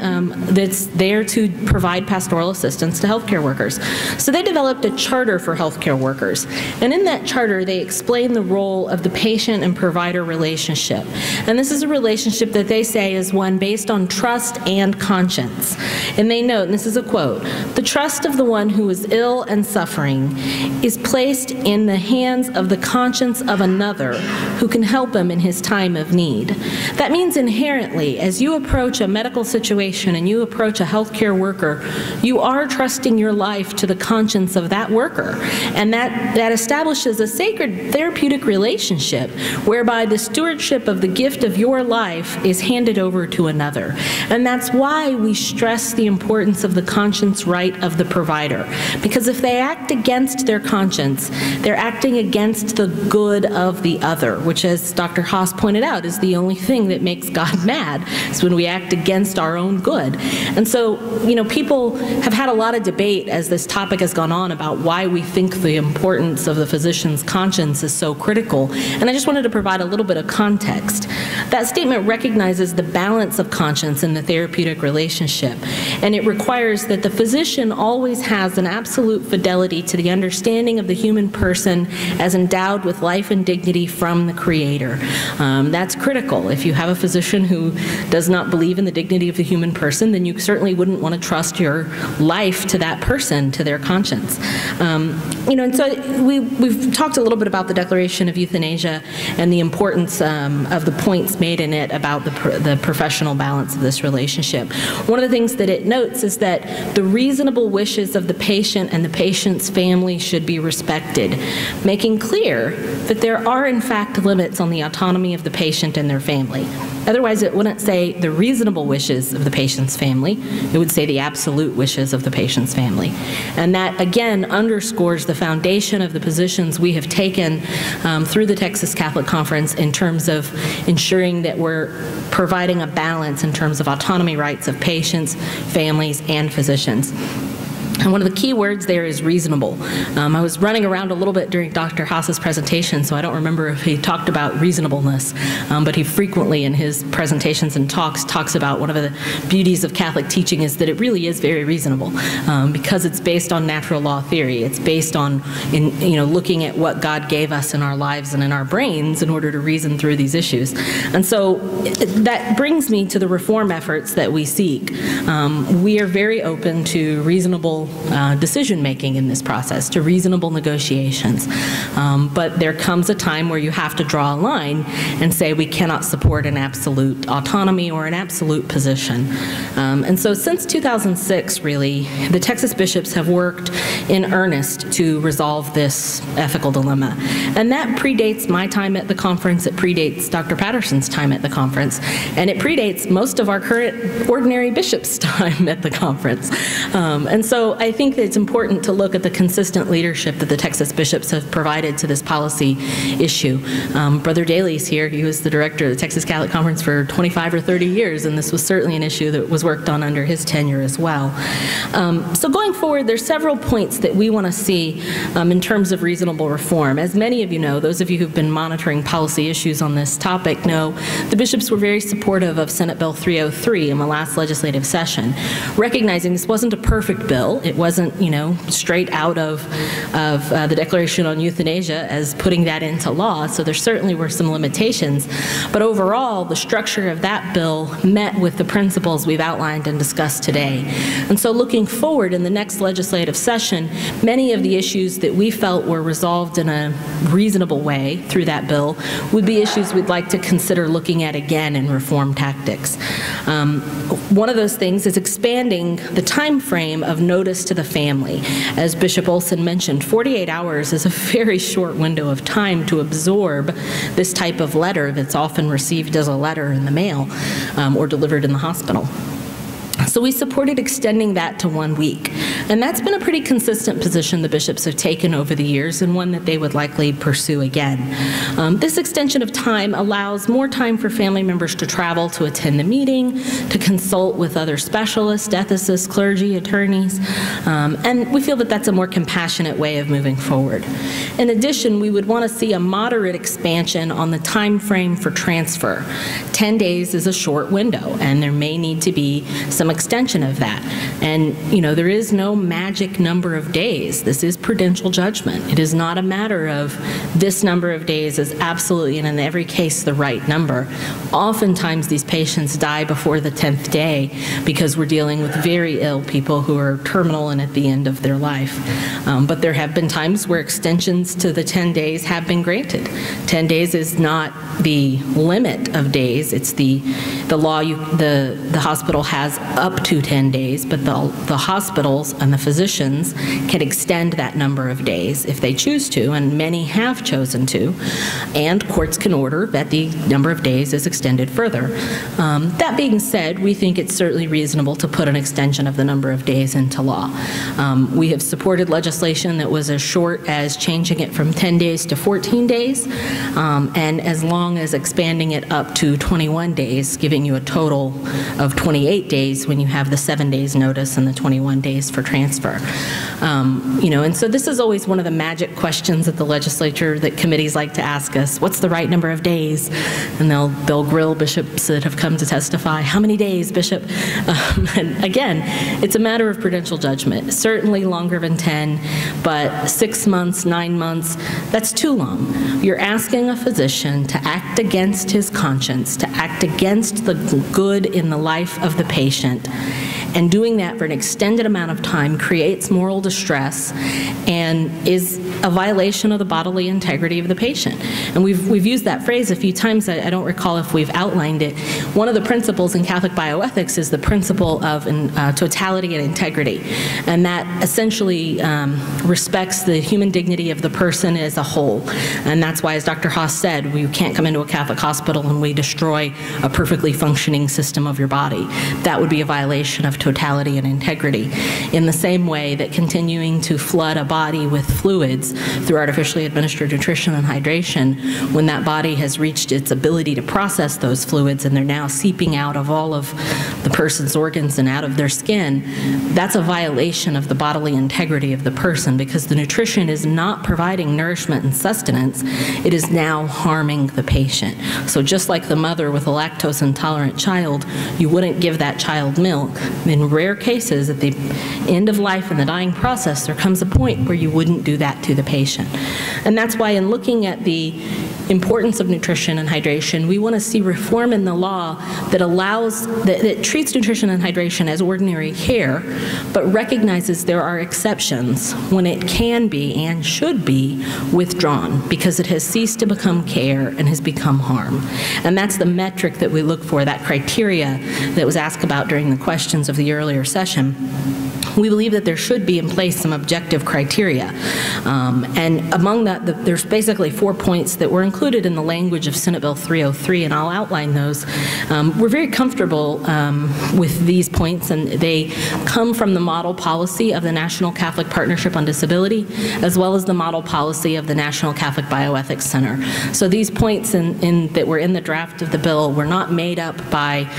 that's there to provide pastoral assistance to healthcare workers. So they developed a charter for healthcare workers. And in that charter, they explain the role of the patient and provider relationship. And this is a relationship that they say is one based on trust and conscience. And they note, and this is a quote, "The trust of the one who is ill and suffering is placed in the hands of the conscience of another who can help him in his time of need." That means inherently, as you approach a medical situation and you approach a healthcare worker, you are trusting your life to the conscience of that worker. And that establishes a sacred therapeutic relationship whereby the stewardship of the gift of your life is handed over to another. And that's why we stress the importance of the conscience right of the provider. Because if they act against their conscience, they're acting against the good of the other, which, as Dr. Haas pointed out, is the only thing that makes God mad, is when we act against our own good. And so, you know, people have had a lot of debate as this topic has gone on about why we think the importance of the physician's conscience is so critical. And I just wanted to provide a little bit of context. That statement recognizes the balance of conscience in the therapeutic relationship, and it requires that the physician always has an absolute fidelity to the understanding of the human person as endowed with life and dignity from the Creator. That's critical. If you have a physician who does not believe in the dignity of the human person, then you certainly wouldn't want to trust your life to that person, to their conscience. You know, and so we've talked a little bit about the Declaration of Euthanasia and the importance of the points made in it about the professional balance of this relationship. One of the things that it notes is that the reasonable wishes of the patient and the patient's family should be respected, making clear that there are in fact limits on the autonomy of the patient and their family. Otherwise, it wouldn't say the reasonable wishes of the patient's family. It would say the absolute wishes of the patient's family. And that, again, underscores the foundation of the positions we have taken through the Texas Catholic Conference in terms of ensuring that we're providing a balance in terms of autonomy rights of patients, families, and physicians. And one of the key words there is reasonable. I was running around a little bit during Dr. Haas's presentation, so I don't remember if he talked about reasonableness, but he frequently in his presentations and talks about one of the beauties of Catholic teaching is that it really is very reasonable because it's based on natural law theory. It's based on looking at what God gave us in our lives and in our brains in order to reason through these issues. And so that brings me to the reform efforts that we seek. We are very open to reasonable decision-making in this process, to reasonable negotiations. But there comes a time where you have to draw a line and say we cannot support an absolute autonomy or an absolute position. And so since 2006, really, the Texas bishops have worked in earnest to resolve this ethical dilemma. And that predates my time at the conference, it predates Dr. Patterson's time at the conference, and it predates most of our current ordinary bishops' time at the conference. And so I think that it's important to look at the consistent leadership that the Texas bishops have provided to this policy issue. Brother Daly's here. He was the director of the Texas Catholic Conference for 25 or 30 years, and this was certainly an issue that was worked on under his tenure as well. So going forward, there's several points that we want to see in terms of reasonable reform. As many of you know, those of you who've been monitoring policy issues on this topic know, the bishops were very supportive of Senate Bill 303 in the last legislative session, recognizing this wasn't a perfect bill. It wasn't, straight out of the Declaration on Euthanasia as putting that into law, so there certainly were some limitations. But overall, the structure of that bill met with the principles we've outlined and discussed today. And so looking forward in the next legislative session, many of the issues that we felt were resolved in a reasonable way through that bill would be issues we'd like to consider looking at again in reform tactics. One of those things is expanding the time frame of notice to the family. As Bishop Olson mentioned, 48 hours is a very short window of time to absorb this type of letter that's often received as a letter in the mail or delivered in the hospital. So we supported extending that to 1 week. And that's been a pretty consistent position the bishops have taken over the years, and one that they would likely pursue again. This extension of time allows more time for family members to travel to attend the meeting, to consult with other specialists, ethicists, clergy, attorneys, and we feel that that's a more compassionate way of moving forward. In addition, we would want to see a moderate expansion on the time frame for transfer. 10 days is a short window, and there may need to be some extension of that. And, there is no magic number of days. This is prudential judgment. It is not a matter of this number of days is absolutely, and in every case, the right number. Oftentimes, these patients die before the 10th day because we're dealing with very ill people who are terminal and at the end of their life. But there have been times where extensions to the 10 days have been granted. 10 days is not the limit of days. It's the law, the hospital has up to 10 days, but the hospitals and the physicians can extend that number of days if they choose to, and many have chosen to, and courts can order that the number of days is extended further. That being said, we think it's certainly reasonable to put an extension of the number of days into law. We have supported legislation that was as short as changing it from 10 days to 14 days, and as long as expanding it up to 21 days, giving you a total of 28 days when you have the 7 days notice and the 21 days for transfer. And so this is always one of the magic questions at the legislature that committees like to ask us: what's the right number of days? And they'll grill bishops that have come to testify. How many days, Bishop? And again, it's a matter of prudential judgment. Certainly longer than 10, but 6 months, 9 months, that's too long. You're asking a physician to act against his conscience, to act against the good in the life of the patient. And doing that for an extended amount of time creates moral distress and is a violation of the bodily integrity of the patient. And we've used that phrase a few times. I don't recall if we've outlined it. One of the principles in Catholic bioethics is the principle of totality and integrity. And that essentially respects the human dignity of the person as a whole. And that's why, as Dr. Haas said, we can't come into a Catholic hospital and we destroy a perfectly functioning system of your body. That would be a violation of totality and integrity. In the same way that continuing to flood a body with fluids through artificially administered nutrition and hydration, when that body has reached its ability to process those fluids and they're now seeping out of all of the person's organs and out of their skin, that's a violation of the bodily integrity of the person, because the nutrition is not providing nourishment and sustenance, it is now harming the patient. So just like the mother with a lactose intolerant child, you wouldn't give that child milk. In rare cases, at the end of life in the dying process, there comes a point where you wouldn't do that to the patient. And that's why, in looking at the importance of nutrition and hydration, we want to see reform in the law that that treats nutrition and hydration as ordinary care, but recognizes there are exceptions when it can be and should be withdrawn because it has ceased to become care and has become harm. And that's the metric that we look for, that criteria that was asked about during the questions of the earlier session. We believe that there should be in place some objective criteria. And among that, there's basically 4 points that were included in the language of Senate Bill 303, and I'll outline those. We're very comfortable with these points, and they come from the model policy of the National Catholic Partnership on Disability, as well as the model policy of the National Catholic Bioethics Center. So these points that were in the draft of the bill were not made up by,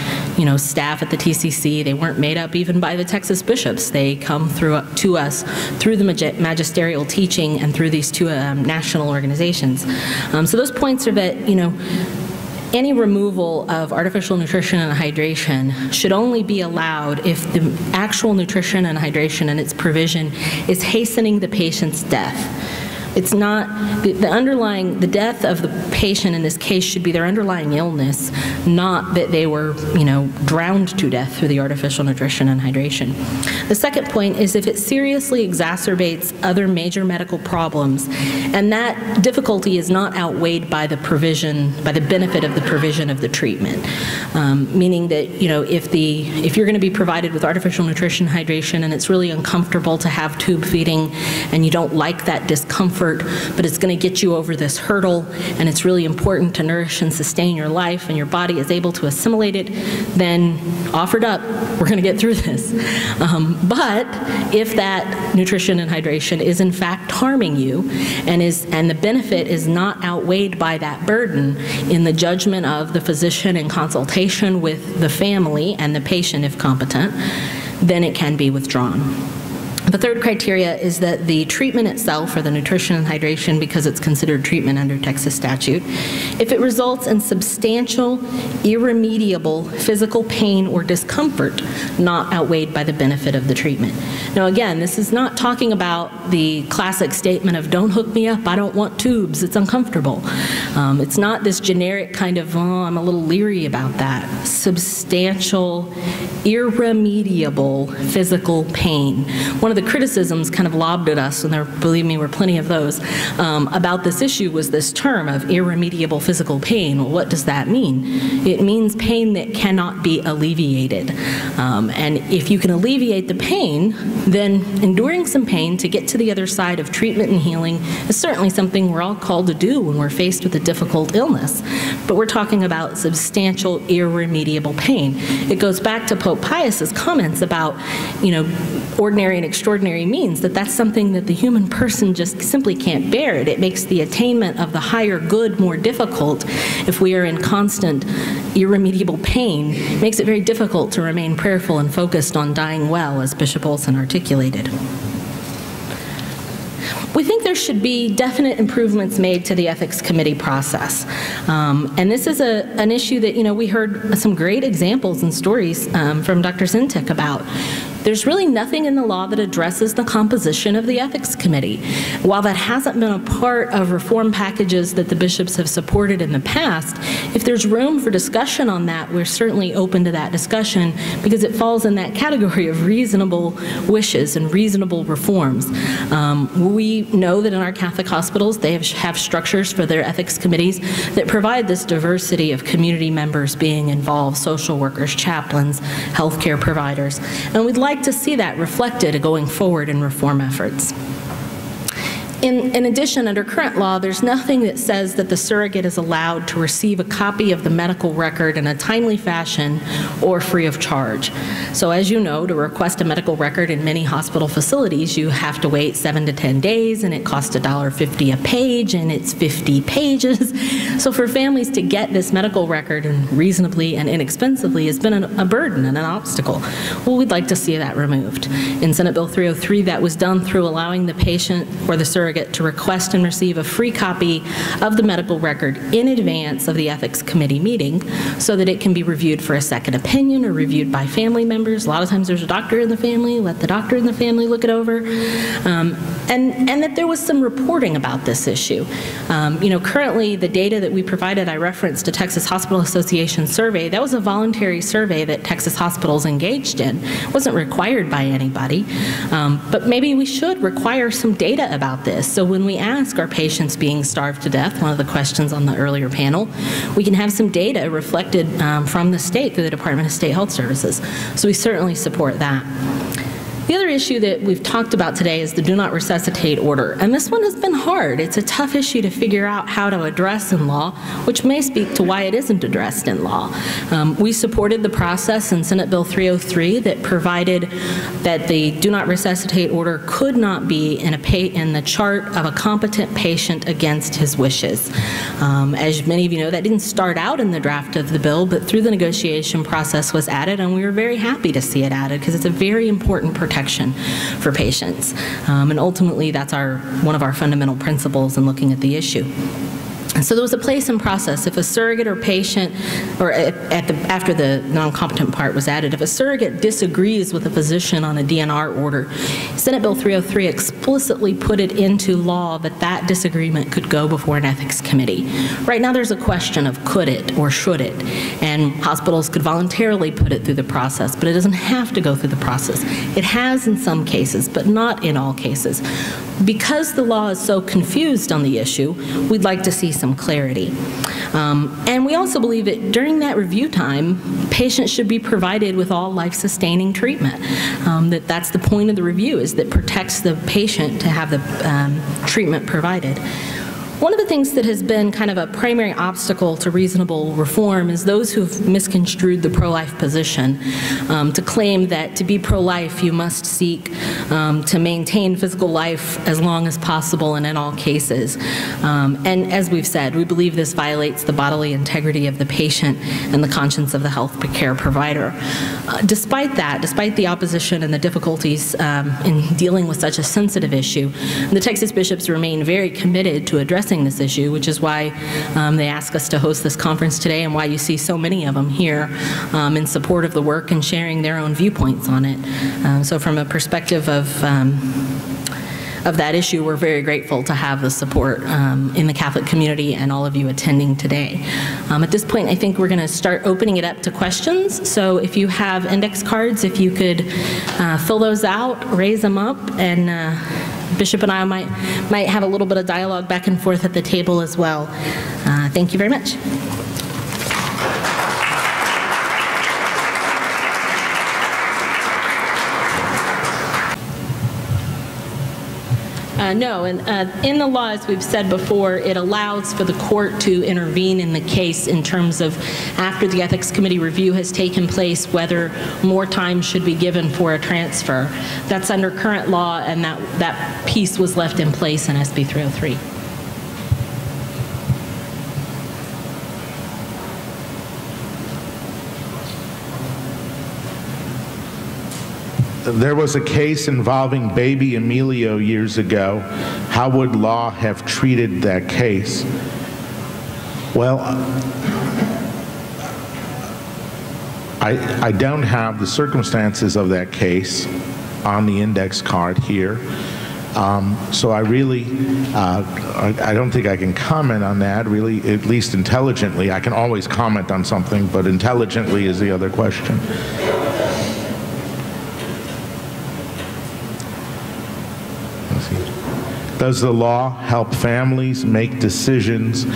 staff at the TCC. They weren't made up even by the Texas bishops. They come to us through the magisterial teaching and through these two national organizations. So those points are that, any removal of artificial nutrition and hydration should only be allowed if the actual nutrition and hydration and its provision is hastening the patient's death. It's not, the death of the patient in this case should be their underlying illness, not that they were, drowned to death through the artificial nutrition and hydration. The second point is if it seriously exacerbates other major medical problems, and that difficulty is not outweighed by the benefit of the provision of the treatment. Meaning that, if you're going to be provided with artificial nutrition, hydration, and it's really uncomfortable to have tube feeding, and you don't like that discomfort, but it's going to get you over this hurdle, and it's really important to nourish and sustain your life, and your body is able to assimilate it, then offer it up. We're going to get through this. But if that nutrition and hydration is in fact harming you, and the benefit is not outweighed by that burden in the judgment of the physician in consultation with the family and the patient if competent, then it can be withdrawn. The third criteria is that the treatment itself, or the nutrition and hydration, because it's considered treatment under Texas statute, if it results in substantial, irremediable physical pain or discomfort not outweighed by the benefit of the treatment. Now again, this is not talking about the classic statement of don't hook me up, I don't want tubes, it's uncomfortable. It's not this generic kind of, oh, I'm a little leery about that. Substantial, irremediable physical pain. One of the criticisms kind of lobbed at us, and there, believe me, were plenty of those, about this issue was this term of irremediable physical pain. Well, what does that mean? It means pain that cannot be alleviated. And if you can alleviate the pain, then enduring some pain to get to the other side of treatment and healing is certainly something we're all called to do when we're faced with a difficult illness. But we're talking about substantial, irremediable pain. It goes back to Pope Pius's comments about, ordinary and extraordinary means, that's something that the human person just simply can't bear it. It makes the attainment of the higher good more difficult if we are in constant irremediable pain. It makes it very difficult to remain prayerful and focused on dying well, as Bishop Olson articulated. We think there should be definite improvements made to the ethics committee process. And this is an issue that, we heard some great examples and stories from Dr. Zintek about. There's really nothing in the law that addresses the composition of the ethics committee. While that hasn't been a part of reform packages that the bishops have supported in the past, if there's room for discussion on that, we're certainly open to that discussion because it falls in that category of reasonable wishes and reasonable reforms. We know that in our Catholic hospitals, they have structures for their ethics committees that provide this diversity of community members being involved, social workers, chaplains, healthcare providers, and we'd like to see that reflected going forward in reform efforts. In addition, under current law, there's nothing that says that the surrogate is allowed to receive a copy of the medical record in a timely fashion or free of charge. So as you know, to request a medical record in many hospital facilities, you have to wait 7 to 10 days, and it costs $1.50 a page, and it's 50 pages. So for families to get this medical record and reasonably and inexpensively has been a burden and an obstacle. Well, we'd like to see that removed. In Senate Bill 303, that was done through allowing the patient or the surrogate to request and receive a free copy of the medical record in advance of the ethics committee meeting so that it can be reviewed for a second opinion or reviewed by family members. A lot of times there's a doctor in the family, let the doctor in the family look it over. And that there was some reporting about this issue. Currently the data that we provided, I referenced a Texas Hospital Association survey. That was a voluntary survey that Texas hospitals engaged in. It wasn't required by anybody. But maybe we should require some data about this. So when we ask, are patients being starved to death, one of the questions on the earlier panel, we can have some data reflected from the state through the Department of State Health Services. So we certainly support that. The other issue that we've talked about today is the do not resuscitate order. And this one has been hard. It's a tough issue to figure out how to address in law, which may speak to why it isn't addressed in law. We supported the process in Senate Bill 303 that provided that the do not resuscitate order could not be in the chart of a competent patient against his wishes. As many of you know, that didn't start out in the draft of the bill, but through the negotiation process was added, and we were very happy to see it added because it's a very important protection for patients. And ultimately, that's one of our fundamental principles in looking at the issue. So there was a place and process. If a surrogate or patient, or after the non-competent part was added, if a surrogate disagrees with a physician on a DNR order, Senate Bill 303 explicitly put it into law that that disagreement could go before an ethics committee. Right now there's a question of could it or should it, and hospitals could voluntarily put it through the process, but it doesn't have to go through the process. It has in some cases, but not in all cases. Because the law is so confused on the issue, we'd like to see some clarity. And we also believe that during that review time, patients should be provided with all life-sustaining treatment. That's the point of the review, is that protects the patient to have the treatment provided. One of the things that has been kind of a primary obstacle to reasonable reform is those who've misconstrued the pro-life position to claim that to be pro-life you must seek to maintain physical life as long as possible and in all cases. And as we've said, we believe this violates the bodily integrity of the patient and the conscience of the health care provider. Despite that, despite the opposition and the difficulties in dealing with such a sensitive issue, the Texas bishops remain very committed to addressing this issue, which is why they ask us to host this conference today and why you see so many of them here in support of the work and sharing their own viewpoints on it. So from a perspective of that issue, we're very grateful to have the support in the Catholic community and all of you attending today. At this point, I think we're going to start opening it up to questions. So if you have index cards, if you could fill those out, raise them up, and Bishop and I might have a little bit of dialogue back and forth at the table as well. Thank you very much. No, and in the law, as we've said before, it allows for the court to intervene in the case in terms of after the ethics committee review has taken place, whether more time should be given for a transfer. That's under current law, and that piece was left in place in SB 303. There was a case involving baby Emilio years ago. How would law have treated that case? Well, I don't have the circumstances of that case on the index card here. So I really, I don't think I can comment on that, really, at least intelligently. I can always comment on something, but intelligently is the other question. Does the law help families make decisions?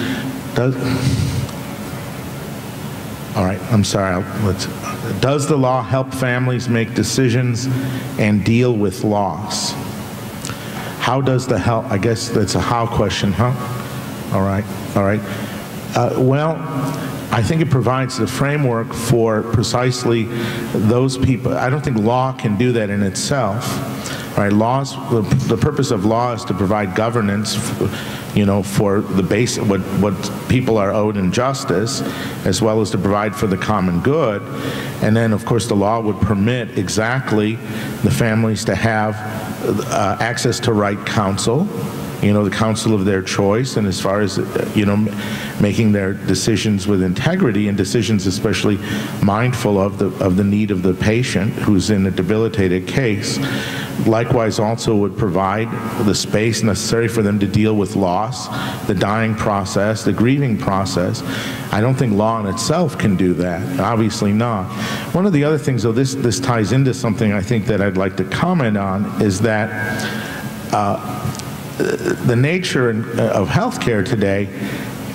All right, I'm sorry. Does the law help families make decisions and deal with loss? How does the help? I guess that's a how question, huh? All right, all right. Well, I think it provides the framework for precisely those people. I don't think law can do that in itself. Right, laws. The purpose of law is to provide governance, you know, for the base what people are owed in justice, as well as to provide for the common good. And then, of course, the law would permit exactly the families to have access to right counsel, you know, the counsel of their choice, and as far as, you know, making their decisions with integrity, and decisions especially mindful of the need of the patient who's in a debilitated case. Likewise, also would provide the space necessary for them to deal with loss, the dying process, the grieving process. I don't think law in itself can do that, obviously not. One of the other things, though, this ties into something I think that I'd like to comment on, is that the nature of healthcare today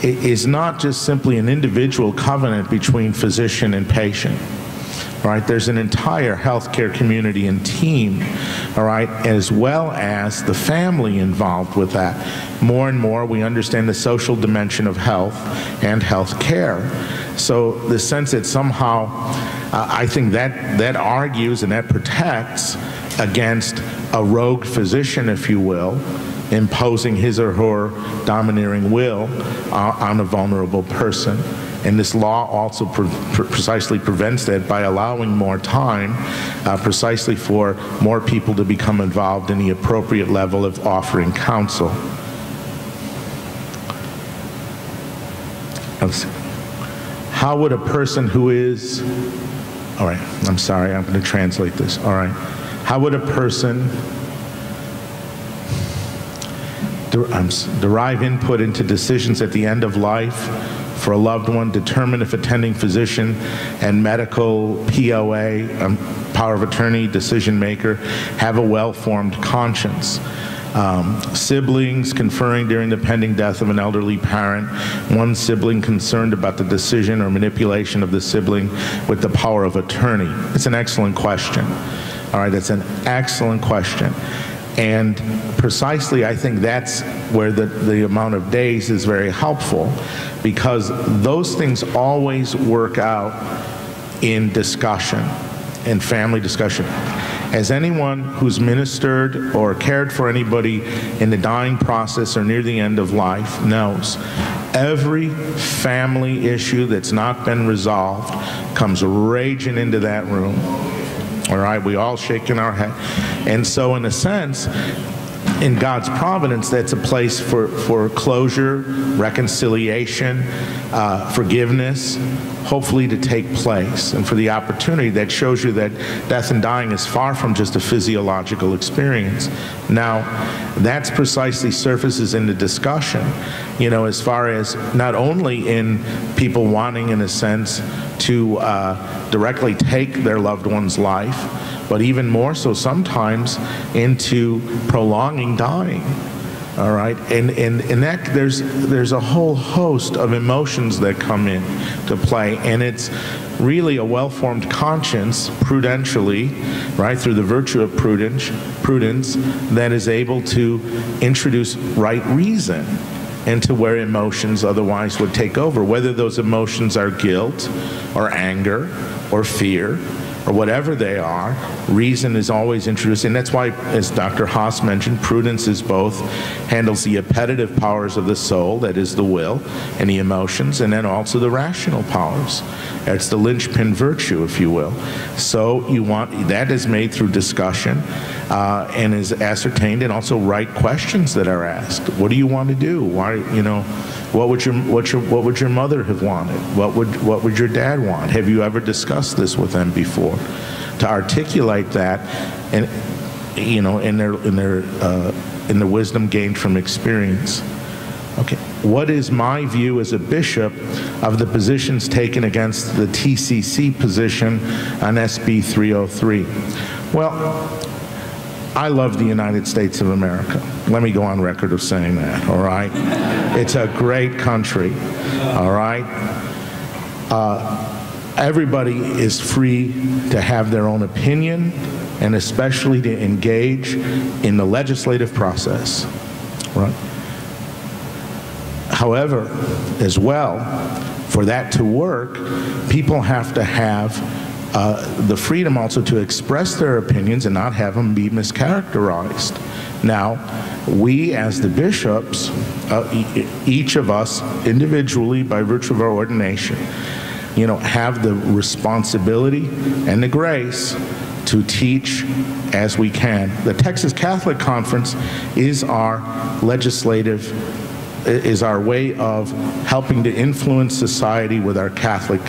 is not just simply an individual covenant between physician and patient. Right, there's an entire healthcare community and team, all right, as well as the family involved with that. More and more, we understand the social dimension of health and health care. So the sense that somehow, I think that argues and that protects against a rogue physician, if you will, imposing his or her domineering will on a vulnerable person. And this law also precisely prevents that by allowing more time precisely for more people to become involved in the appropriate level of offering counsel. How would a person who is, all right, I'm sorry, I'm going to translate this. All right. How would a person derive input into decisions at the end of life for a loved one, determine if attending physician and medical POA, power of attorney, decision maker, have a well-formed conscience? Siblings conferring during the pending death of an elderly parent, one sibling concerned about the decision or manipulation of the sibling with the power of attorney. It's an excellent question. All right, it's an excellent question. And precisely, I think that's where the amount of days is very helpful, because those things always work out in discussion, in family discussion. As anyone who's ministered or cared for anybody in the dying process or near the end of life knows, every family issue that's not been resolved comes raging into that room. All right, we all shaking our head. And so in a sense, in God's providence, that's a place for closure, reconciliation, forgiveness, hopefully to take place, and for the opportunity that shows you that death and dying is far from just a physiological experience. Now, that's precisely surfaces in the discussion, you know, as far as not only in people wanting, in a sense, to directly take their loved one's life, but even more so sometimes into prolonging dying. All right, and that there's a whole host of emotions that come in to play, and it's really a well-formed conscience, prudentially, right, through the virtue of prudence, that is able to introduce right reason into where emotions otherwise would take over, whether those emotions are guilt or anger or fear or whatever they are. Reason is always introduced, and that's why, as Dr. Haas mentioned, prudence is both, handles the appetitive powers of the soul, that is the will, and the emotions, and then also the rational powers. It's the linchpin virtue, if you will. So you want, that is made through discussion and is ascertained, and also right questions that are asked. What do you want to do? Why, you know, what would your mother have wanted? What would your dad want? Have you ever discussed this with them before? To articulate that, and you know, in the wisdom gained from experience. Okay, what is my view as a bishop of the positions taken against the TCC position on SB 303? Well, I love the United States of America. Let me go on record of saying that, all right? It's a great country, all right? Everybody is free to have their own opinion, and especially to engage in the legislative process, right? However, as well, for that to work, people have to have the freedom also to express their opinions and not have them be mischaracterized. Now, we as the bishops, each of us individually by virtue of our ordination, you know, have the responsibility and the grace to teach as we can. The Texas Catholic Conference is our legislative, is our way of helping to influence society with our Catholic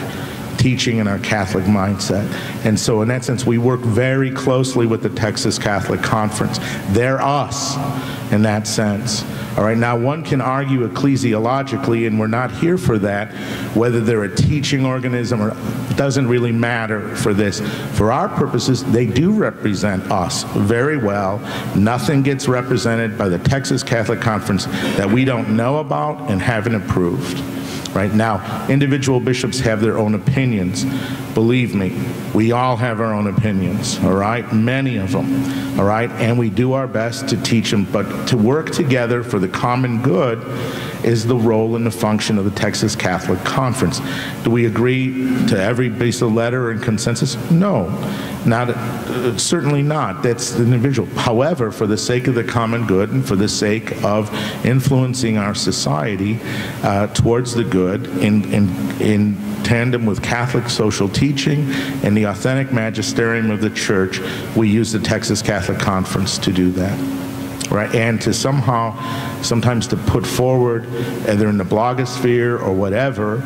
teaching and our Catholic mindset. And so in that sense, we work very closely with the Texas Catholic Conference. They're us in that sense. All right, now one can argue ecclesiologically, and we're not here for that, whether they're a teaching organism or, it doesn't really matter for this. For our purposes, they do represent us very well. Nothing gets represented by the Texas Catholic Conference that we don't know about and haven't approved. Right now, individual bishops have their own opinions. Believe me, we all have our own opinions, all right? Many of them, all right? And we do our best to teach them, but to work together for the common good is the role and the function of the Texas Catholic Conference. Do we agree to every piece of letter and consensus? No, certainly not. That's the individual. However, for the sake of the common good and for the sake of influencing our society towards the good in tandem with Catholic social teaching and the authentic magisterium of the Church, we use the Texas Catholic Conference to do that. right? And to sometimes to put forward, either in the blogosphere or whatever,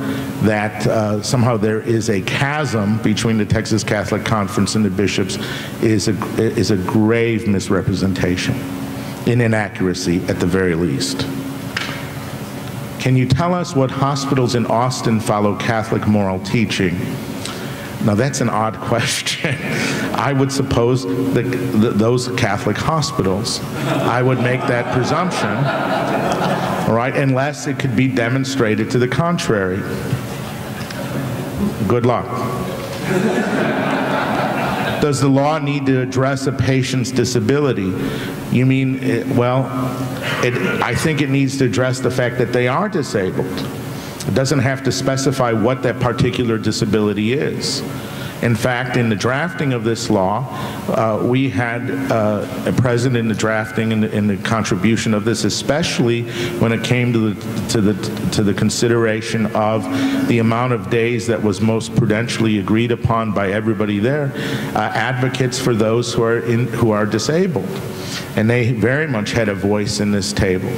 that somehow there is a chasm between the Texas Catholic Conference and the bishops is a grave misrepresentation, an inaccuracy at the very least. Can you tell us what hospitals in Austin follow Catholic moral teaching? Now that's an odd question. I would suppose that those Catholic hospitals, I would make that presumption, all right, unless it could be demonstrated to the contrary. Good luck. Does the law need to address a patient's disability? You mean, well, I think it needs to address the fact that they are disabled. It doesn't have to specify what that particular disability is. In fact, in the drafting of this law, we had present in the drafting and in the contribution of this, especially when it came to the consideration of the amount of days that was most prudentially agreed upon by everybody there, advocates for those who are disabled, and they very much had a voice in this table.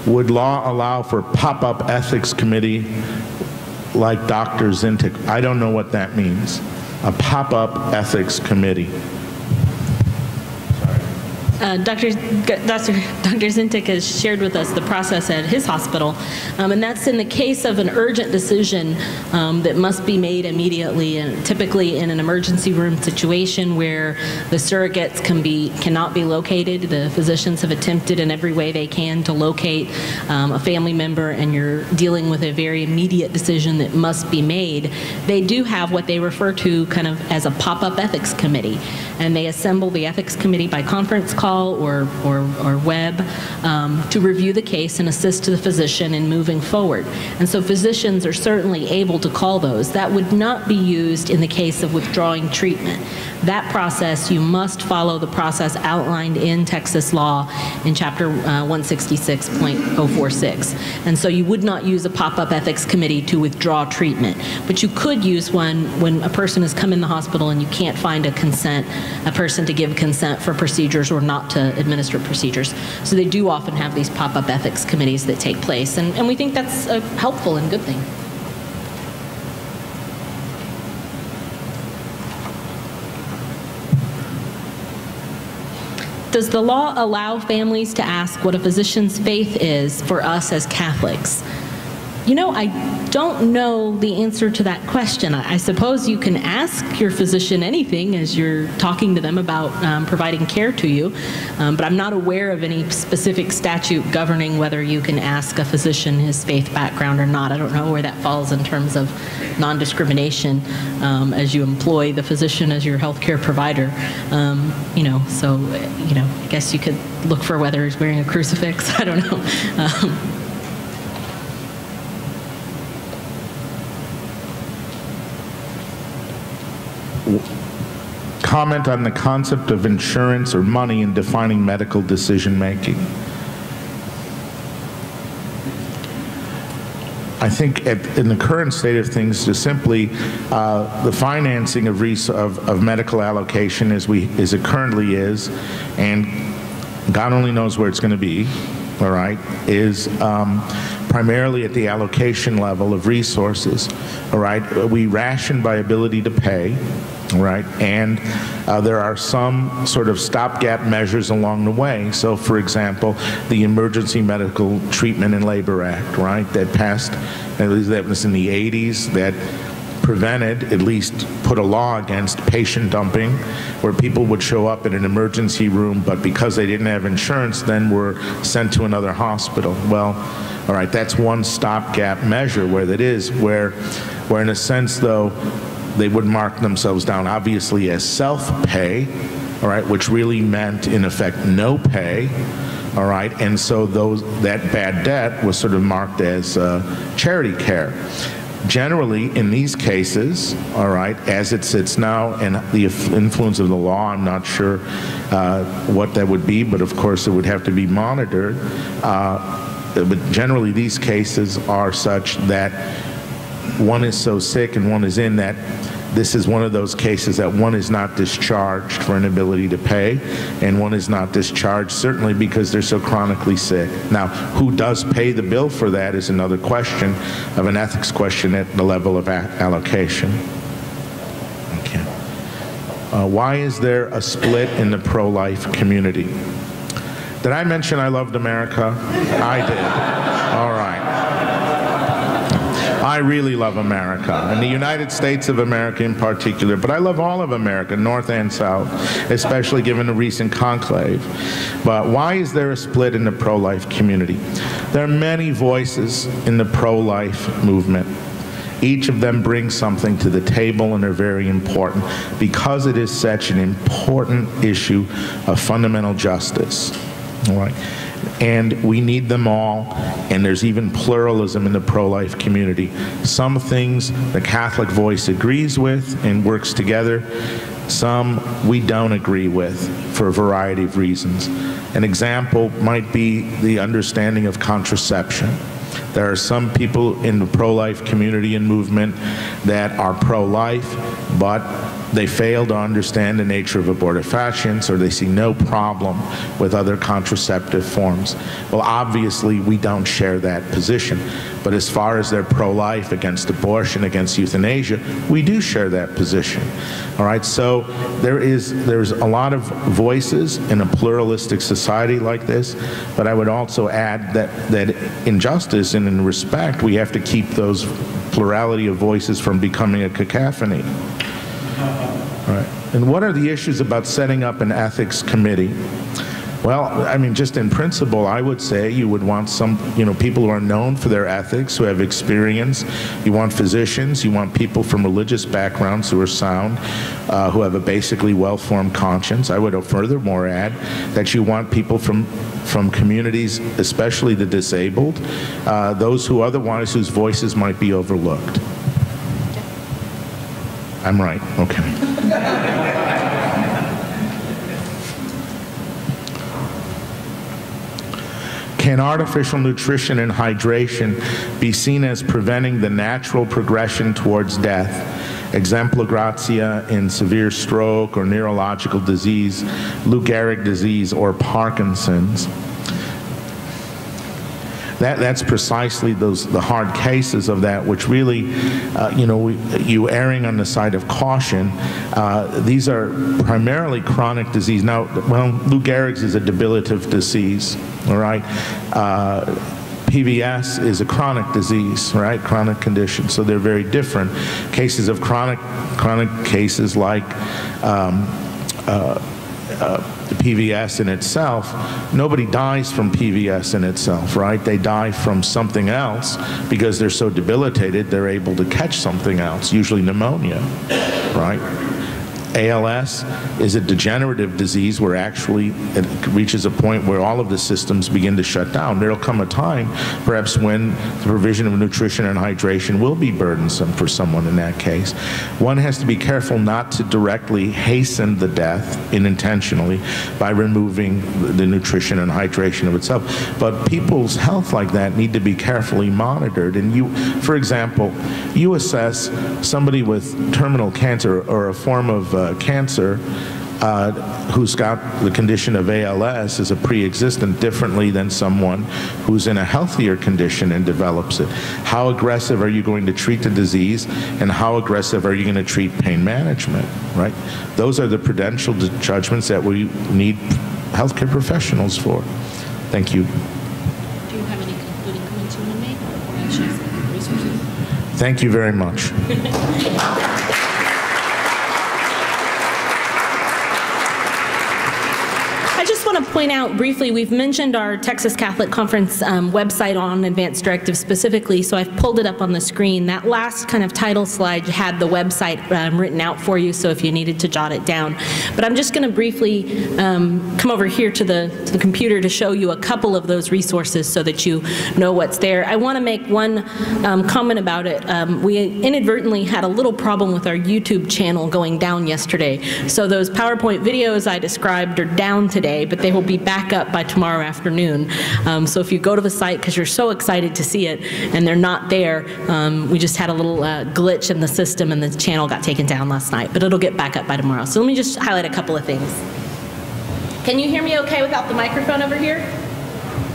Would law allow for pop-up ethics committee like Dr. Zintik? I don't know what that means. A pop-up ethics committee. Dr. Zintik has shared with us the process at his hospital, and that's in the case of an urgent decision that must be made immediately, and typically in an emergency room situation where the surrogates cannot be located. The physicians have attempted in every way they can to locate a family member, and you're dealing with a very immediate decision that must be made. They do have what they refer to kind of as a pop-up ethics committee, and they assemble the ethics committee by conference call or web to review the case and assist the physician in moving forward. And so physicians are certainly able to call those. That would not be used in the case of withdrawing treatment. That process, you must follow the process outlined in Texas law in Chapter 166.046. And so you would not use a pop-up ethics committee to withdraw treatment, but you could use one when a person has come in the hospital and you can't find a person to give consent for procedures or not to administer procedures. So they do often have these pop-up ethics committees that take place, and we think that's a helpful and good thing. Does the law allow families to ask what a physician's faith is for us as Catholics? You know, I don't know the answer to that question. I suppose you can ask your physician anything as you're talking to them about providing care to you, but I'm not aware of any specific statute governing whether you can ask a physician his faith background or not. I don't know where that falls in terms of non-discrimination as you employ the physician as your healthcare provider. You know, so, you know, I guess you could look for whether he's wearing a crucifix. I don't know. Comment on the concept of insurance or money in defining medical decision-making. I think in the current state of things, just simply the financing of medical allocation as it currently is, and God only knows where it's going to be, all right, is primarily at the allocation level of resources, all right? We ration by ability to pay, right? And there are some sort of stopgap measures along the way. So, for example, the Emergency Medical Treatment and Labor Act, right, that passed, at least that was in the 80s, that prevented, at least put a law against patient dumping, where people would show up in an emergency room, but because they didn't have insurance, then were sent to another hospital. Well, all right, that's one stopgap measure where that is, where in a sense, though, they would mark themselves down obviously as self-pay, all right, which really meant in effect no pay, all right, and so that bad debt was sort of marked as charity care. Generally, in these cases, all right, as it sits now, and the influence of the law, I'm not sure what that would be, but of course it would have to be monitored. But generally, these cases are such that one is so sick and one is in that this is one of those cases that one is not discharged for inability to pay, and one is not discharged certainly because they're so chronically sick. Now, who does pay the bill for that is another question of an ethics question at the level of allocation. Okay. Why is there a split in the pro-life community? Did I mention I loved America? I did. All right. I really love America, and the United States of America in particular, but I love all of America, North and South, especially given the recent conclave. But why is there a split in the pro-life community? There are many voices in the pro-life movement. Each of them brings something to the table, and they're very important because it is such an important issue of fundamental justice. All right. And we need them all, and there's even pluralism in the pro-life community. Some things the Catholic voice agrees with and works together. Some we don't agree with for a variety of reasons. An example might be the understanding of contraception. There are some people in the pro-life community and movement that are pro-life, but they fail to understand the nature of abortifacients, or they see no problem with other contraceptive forms. Well, obviously, we don't share that position. But as far as they're pro-life, against abortion, against euthanasia, we do share that position. All right, so there's a lot of voices in a pluralistic society like this, but I would also add that in justice and in respect, we have to keep those plurality of voices from becoming a cacophony. Right. And what are the issues about setting up an ethics committee? Well, I mean, just in principle, I would say you would want some, people who are known for their ethics, who have experience. You want physicians, you want people from religious backgrounds who are sound, who have a basically well-formed conscience. I would furthermore add that you want people from communities, especially the disabled, those who otherwise, whose voices might be overlooked. I'm right, okay. Can artificial nutrition and hydration be seen as preventing the natural progression towards death? Exempla gratia in severe stroke or neurological disease, Lou Gehrig disease, or Parkinson's. That's precisely the hard cases of that, which really, you erring on the side of caution. These are primarily chronic disease. Now, well, Lou Gehrig's is a debilitative disease, all right? PVS is a chronic disease, right? Chronic condition, so they're very different. Cases of chronic cases like the PVS in itself, nobody dies from PVS in itself, right? They die from something else because they're so debilitated they're able to catch something else, usually pneumonia, right? ALS is a degenerative disease where actually it reaches a point where all of the systems begin to shut down. There'll come a time, perhaps, when the provision of nutrition and hydration will be burdensome for someone in that case. One has to be careful not to directly hasten the death unintentionally by removing the nutrition and hydration of itself. But people's health like that need to be carefully monitored. And you, for example, you assess somebody with terminal cancer or a form of cancer who's got the condition of ALS as a pre-existent differently than someone who's in a healthier condition and develops it. How aggressive are you going to treat the disease, and how aggressive are you going to treat pain management, right? Those are the prudential judgments that we need healthcare professionals for. Thank you. Do you have any concluding comments you want to make, or share some resources? Thank you very much. I just want to point out briefly, we've mentioned our Texas Catholic Conference website on advanced directives specifically, so I've pulled it up on the screen. That last kind of title slide had the website written out for you, so if you needed to jot it down. But I'm just going to briefly come over here to the computer to show you a couple of those resources so that you know what's there. I want to make one comment about it. We inadvertently had a little problem with our YouTube channel going down yesterday. So those PowerPoint videos I described are down today, but they will will be back up by tomorrow afternoon. So if you go to the site because you're so excited to see it and they're not there, we just had a little glitch in the system and the channel got taken down last night, but it'll get back up by tomorrow. So let me just highlight a couple of things. Can you hear me okay without the microphone over here?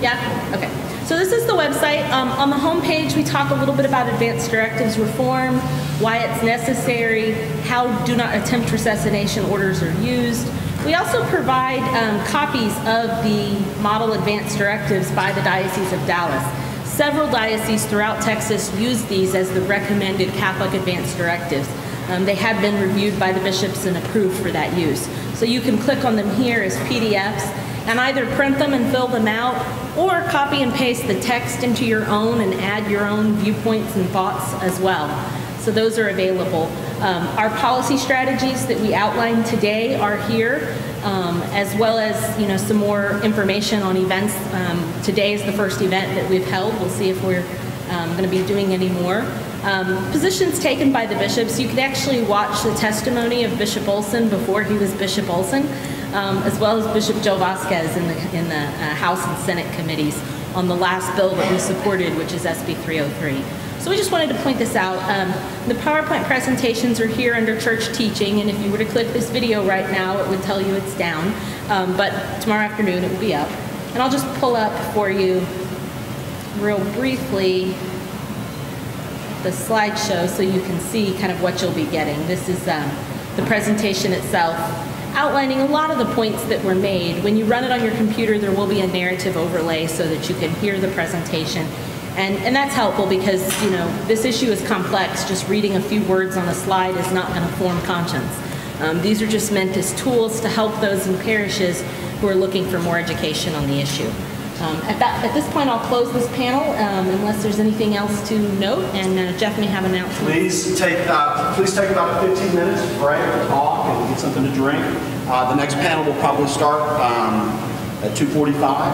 Yeah? Okay. So this is the website. On the home page, we talk a little bit about advanced directives reform, why it's necessary, how do not attempt resuscitation orders are used. We also provide copies of the model advanced directives by the Diocese of Dallas. Several dioceses throughout Texas use these as the recommended Catholic advanced directives. They have been reviewed by the bishops and approved for that use. So you can click on them here as PDFs and either print them and fill them out or copy and paste the text into your own and add your own viewpoints and thoughts as well. So those are available. Our policy strategies that we outlined today are here, as well as some more information on events. Today is the first event that we've held. We'll see if we're going to be doing any more. Positions taken by the bishops. You can actually watch the testimony of Bishop Olson before he was Bishop Olson, as well as Bishop Joe Vasquez in the House and Senate committees on the last bill that we supported, which is SB 303. So we just wanted to point this out. The PowerPoint presentations are here under church teaching, and if you were to click this video right now, it would tell you it's down, but tomorrow afternoon it will be up. And I'll just pull up for you real briefly the slideshow so you can see kind of what you'll be getting. This is the presentation itself, outlining a lot of the points that were made. When you run it on your computer, there will be a narrative overlay so that you can hear the presentation. And that's helpful because, this issue is complex. Just reading a few words on a slide is not going to form conscience. These are just meant as tools to help those in parishes who are looking for more education on the issue. At this point, I'll close this panel unless there's anything else to note, and Jeff may have an announcement. Please take about 15 minutes to break or talk and get something to drink. The next panel will probably start at 2:45,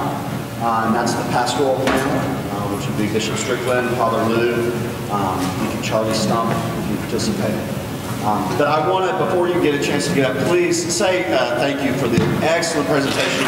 and that's the pastoral panel, which would be Bishop Strickland, Father Lou, Deacon Charlie Stump, if you participate. But I want to, before you get a chance to get up, please say thank you for the excellent presentation.